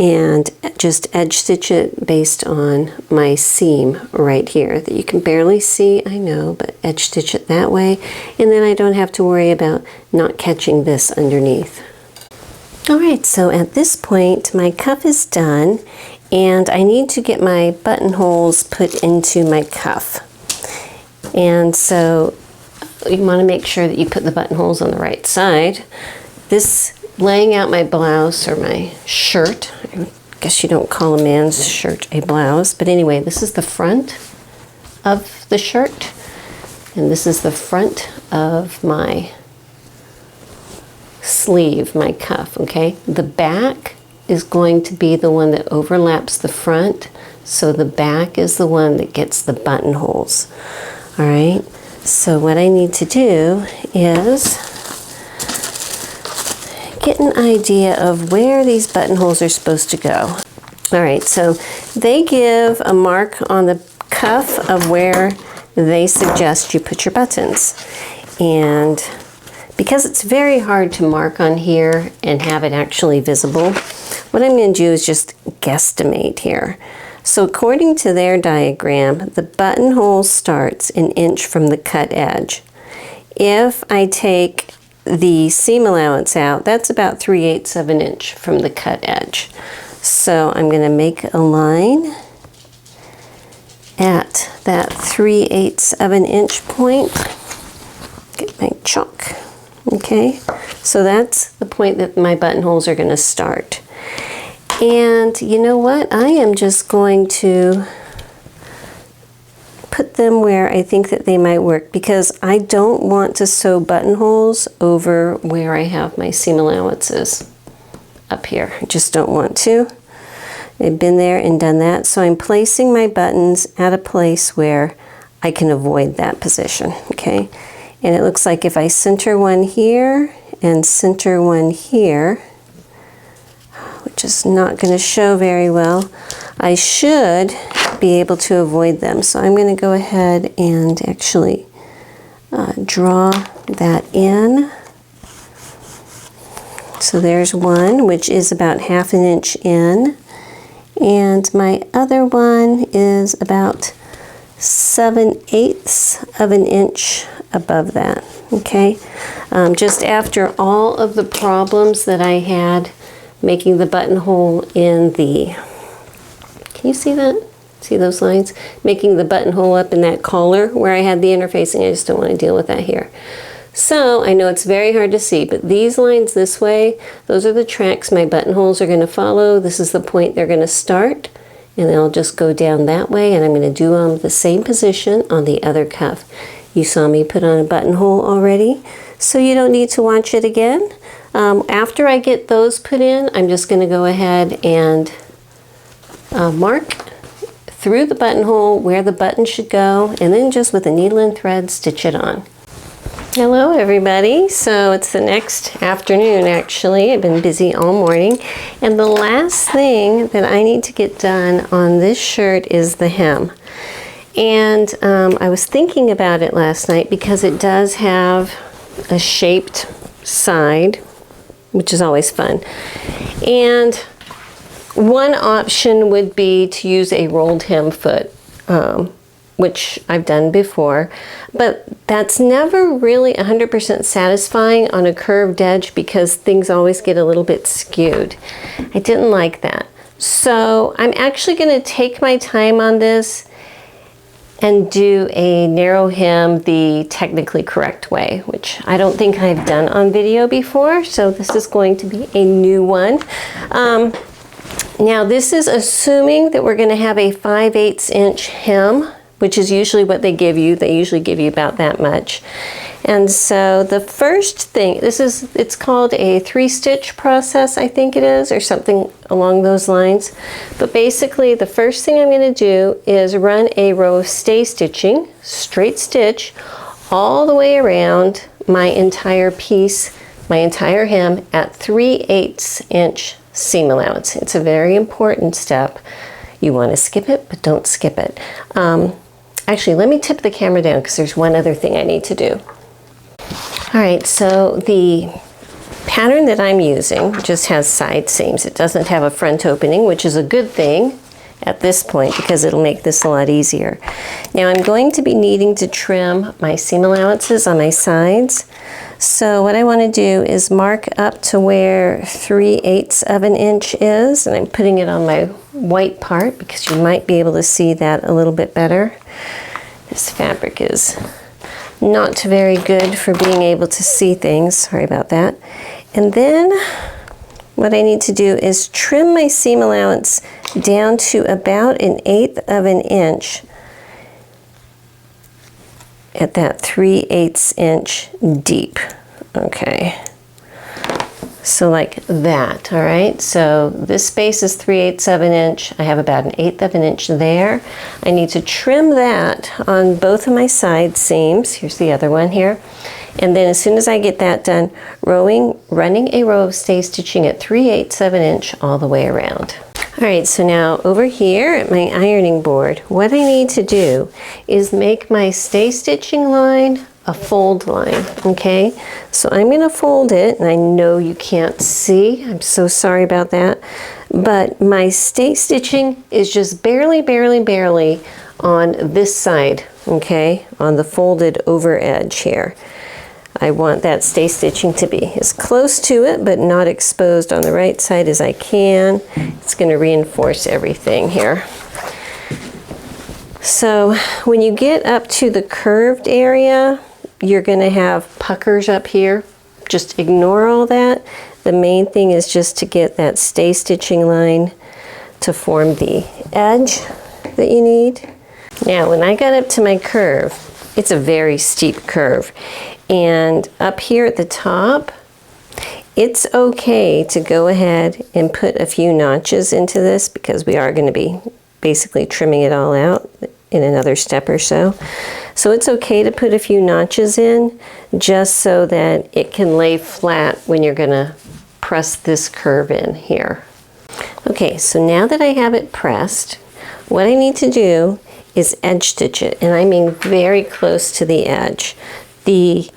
and just edge stitch it based on my seam right here that you can barely see, I know, but edge stitch it that way, and then I don't have to worry about not catching this underneath. Alright, so at this point my cuff is done, and I need to get my buttonholes put into my cuff. And so you want to make sure that you put the buttonholes on the right side. This laying out my blouse or my shirt. I guess you don't call a man's shirt a blouse, but anyway, this is the front of the shirt, and this is the front of my sleeve, my cuff, okay? The back is going to be the one that overlaps the front, so the back is the one that gets the buttonholes. All right, so what I need to do is get an idea of where these buttonholes are supposed to go. All right, so they give a mark on the cuff of where they suggest you put your buttons. And because it's very hard to mark on here and have it actually visible, what I'm going to do is just guesstimate here. So according to their diagram, the buttonhole starts an inch from the cut edge. If I take the seam allowance out, that's about 3/8 of an inch from the cut edge. So I'm going to make a line at that 3/8 of an inch point. Get my chalk. Okay, so that's the point that my buttonholes are going to start. And you know what? I am just going to put them where I think that they might work, because I don't want to sew buttonholes over where I have my seam allowances up here. I just don't want to. I've been there and done that. So I'm placing my buttons at a place where I can avoid that position, okay? And it looks like if I center one here and center one here, which is not going to show very well, I should be able to avoid them. So I'm going to go ahead and actually draw that in. So there's one, which is about 1/2 an inch in, and my other one is about 7/8 of an inch above that. Okay, just after all of the problems that I had making the buttonhole in the, can you see that? See those lines? Making the buttonhole up in that collar where I had the interfacing, I just don't want to deal with that here. So I know it's very hard to see, but these lines this way, those are the tracks my buttonholes are going to follow. This is the point they're going to start, and they'll just go down that way, and I'm going to do the same position on the other cuff. You saw me put on a buttonhole already, so you don't need to watch it again. After I get those put in, I'm just going to go ahead and mark through the buttonhole where the button should go, and then just with a needle and thread stitch it on. Hello everybody, so it's the next afternoon actually. I've been busy all morning, and the last thing that I need to get done on this shirt is the hem. And I was thinking about it last night because it does have a shaped side, which is always fun. And one option would be to use a rolled hem foot, which I've done before, but that's never really 100% satisfying on a curved edge because things always get a little bit skewed. I didn't like that. So I'm actually going to take my time on this and do a narrow hem the technically correct way, which I don't think I've done on video before, so this is going to be a new one. Now this is assuming that we're going to have a 5/8 inch hem, which is usually what they give you. They usually give you about that much. And so the first thing, it's called a 3-stitch process, I think it is, or something along those lines. But basically the first thing I'm going to do is run a row of stay stitching, straight stitch, all the way around my entire piece, my entire hem at 3/8 inch seam allowance. It's a very important step. You want to skip it, but don't skip it. Actually, let me tip the camera down because there's one other thing I need to do. All right, so the pattern that I'm using just has side seams. It doesn't have a front opening, which is a good thing at this point because it'll make this a lot easier. Now I'm going to be needing to trim my seam allowances on my sides. So what I want to do is mark up to where 3/8 of an inch is, and I'm putting it on my white part because you might be able to see that a little bit better. This fabric is not very good for being able to see things, sorry about that. And then what I need to do is trim my seam allowance down to about 1/8 of an inch at that 3/8 inch deep. Okay. So like that, all right? So this space is 3/8 of an inch. I have about 1/8 of an inch there. I need to trim that on both of my side seams. Here's the other one here. And then as soon as I get that done, running a row of stay stitching at 3/8 of an inch all the way around. All right, so now over here at my ironing board, what I need to do is make my stay stitching line a fold line, okay? So I'm gonna fold it, and I know you can't see, I'm so sorry about that, but my stay stitching is just barely on this side, okay? On the folded over edge here. I want that stay stitching to be as close to it, but not exposed on the right side as I can. It's gonna reinforce everything here. So when you get up to the curved area, you're gonna have puckers up here. Just ignore all that. The main thing is just to get that stay stitching line to form the edge that you need. Now, when I got up to my curve, it's a very steep curve. And up here at the top, it's okay to go ahead and put a few notches into this because we are going to be basically trimming it all out in another step or so. So it's okay to put a few notches in just so that it can lay flat when you're going to press this curve in here. Okay, so now that I have it pressed, what I need to do is edge stitch it, and I mean very close to the edge. The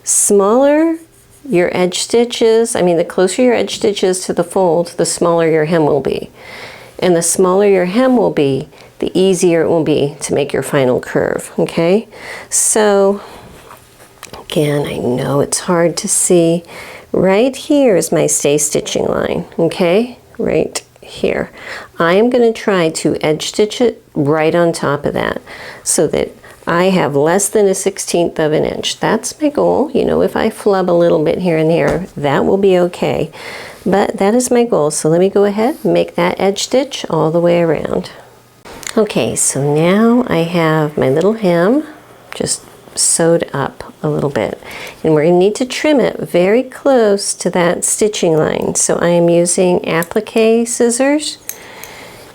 smaller your edge stitches, the closer your edge stitches to the fold, the smaller your hem will be. And the smaller your hem will be, the easier it will be to make your final curve, okay? So, again, I know it's hard to see. Right here is my stay stitching line, okay? Right here. I am going to try to edge stitch it right on top of that so that I have less than 1/16 of an inch. That's my goal. You know, if I flub a little bit here and there, that will be okay. But that is my goal. So let me go ahead and make that edge stitch all the way around. Okay, so now I have my little hem just sewed up a little bit. And we're going to need to trim it very close to that stitching line. So I am using applique scissors,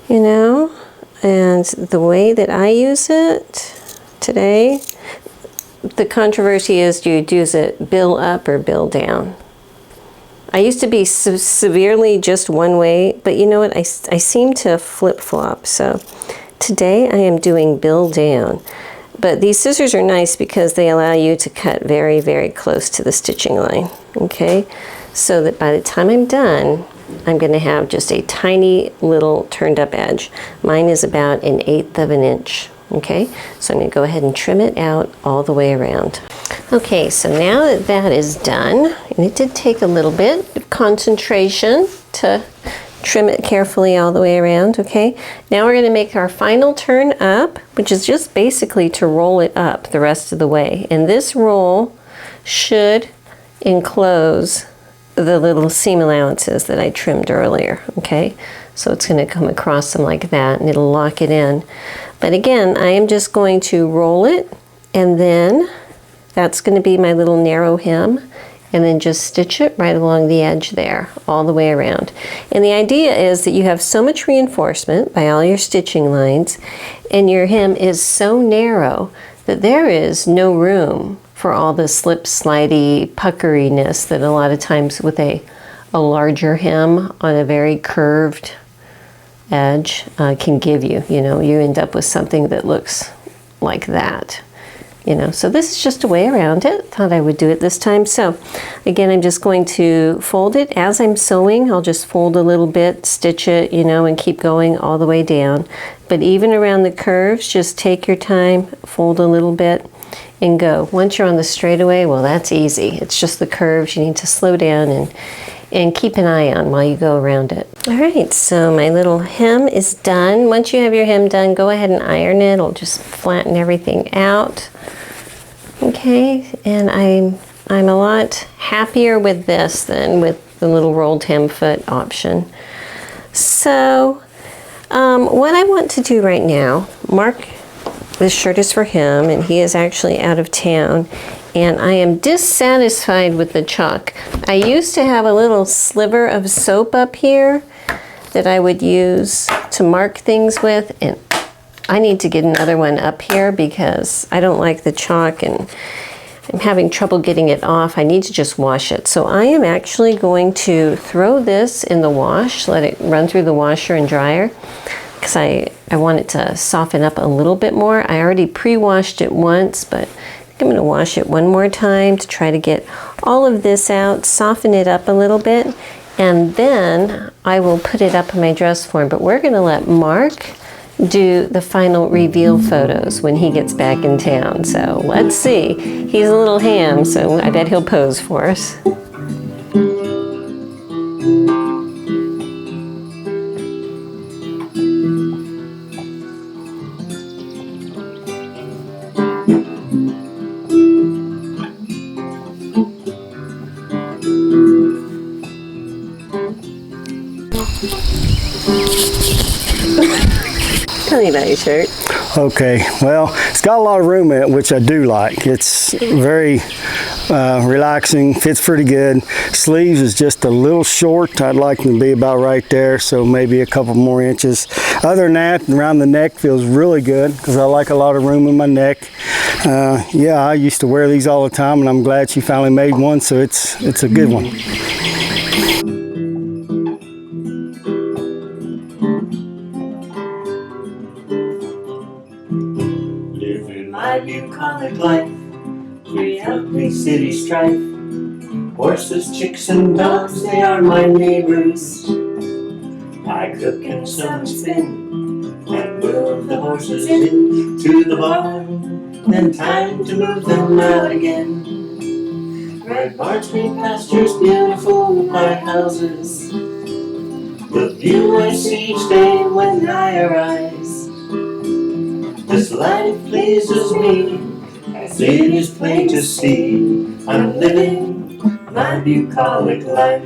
you know, and the way that I use it today, the controversy is, do you use it bill up or bill down? I used to be severely just one way, but you know what, I seem to flip-flop. So today I am doing bill down. But these scissors are nice because they allow you to cut very, very close to the stitching line, okay? So that by the time I'm done, I'm going to have just a tiny little turned up edge. Mine is about 1/8 of an inch. Okay, so I'm going to go ahead and trim it out all the way around. Okay, so now that that is done, and it did take a little bit of concentration to trim it carefully all the way around, okay? Now we're going to make our final turn up, which is just basically to roll it up the rest of the way. And this roll should enclose the little seam allowances that I trimmed earlier, okay? So it's going to come across them like that, and it'll lock it in. But again, I am just going to roll it, and then that's going to be my little narrow hem, and then just stitch it right along the edge there, all the way around. And the idea is that you have so much reinforcement by all your stitching lines, and your hem is so narrow that there is no room for all the slip, slidey, puckeriness that a lot of times with a larger hem on a very curved edge can give you. You know, you end up with something that looks like that. You know, so this is just a way around it. Thought I would do it this time. So again, I'm just going to fold it as I'm sewing. I'll just fold a little bit, stitch it, you know, and keep going all the way down. But even around the curves, just take your time, fold a little bit, and go. Once you're on the straightaway, well, that's easy. It's just the curves you need to slow down and keep an eye on while you go around it. All right, so my little hem is done. Once you have your hem done, go ahead and iron it. It'll just flatten everything out. Okay, and I'm a lot happier with this than with the little rolled hem foot option. So what I want to do right now, Mark, this shirt is for him, and he is actually out of town, and I am dissatisfied with the chalk. I used to have a little sliver of soap up here that I would use to mark things with, and I need to get another one up here because I don't like the chalk and I'm having trouble getting it off. I need to just wash it. So I am actually going to throw this in the wash, let it run through the washer and dryer, because I want it to soften up a little bit more. I already pre-washed it once, but I think I'm going to wash it one more time to try to get all of this out, soften it up a little bit, and then I will put it up in my dress form. But we're going to let Mark do the final reveal photos when he gets back in town. So let's see. He's a little ham, so I bet he'll pose for us. Tell me about your shirt. Okay, well, it's got a lot of room in it, which I do like. It's very relaxing, fits pretty good. Sleeves is just a little short. I'd like them to be about right there, so maybe a couple more inches. Other than that, around the neck feels really good because I like a lot of room in my neck. Yeah, I used to wear these all the time, and I'm glad she finally made one, so it's a good one. Living my bucolic life, we have the city strife. Horses, chicks, and dogs, they are my neighbors. I cook and sew and spin, and move the horses into the barn. Then time to move them out again. Red barns, green pastures, beautiful white houses. The view I see each day when I arise. This life pleases me, as it is plain to see. I'm living my bucolic life.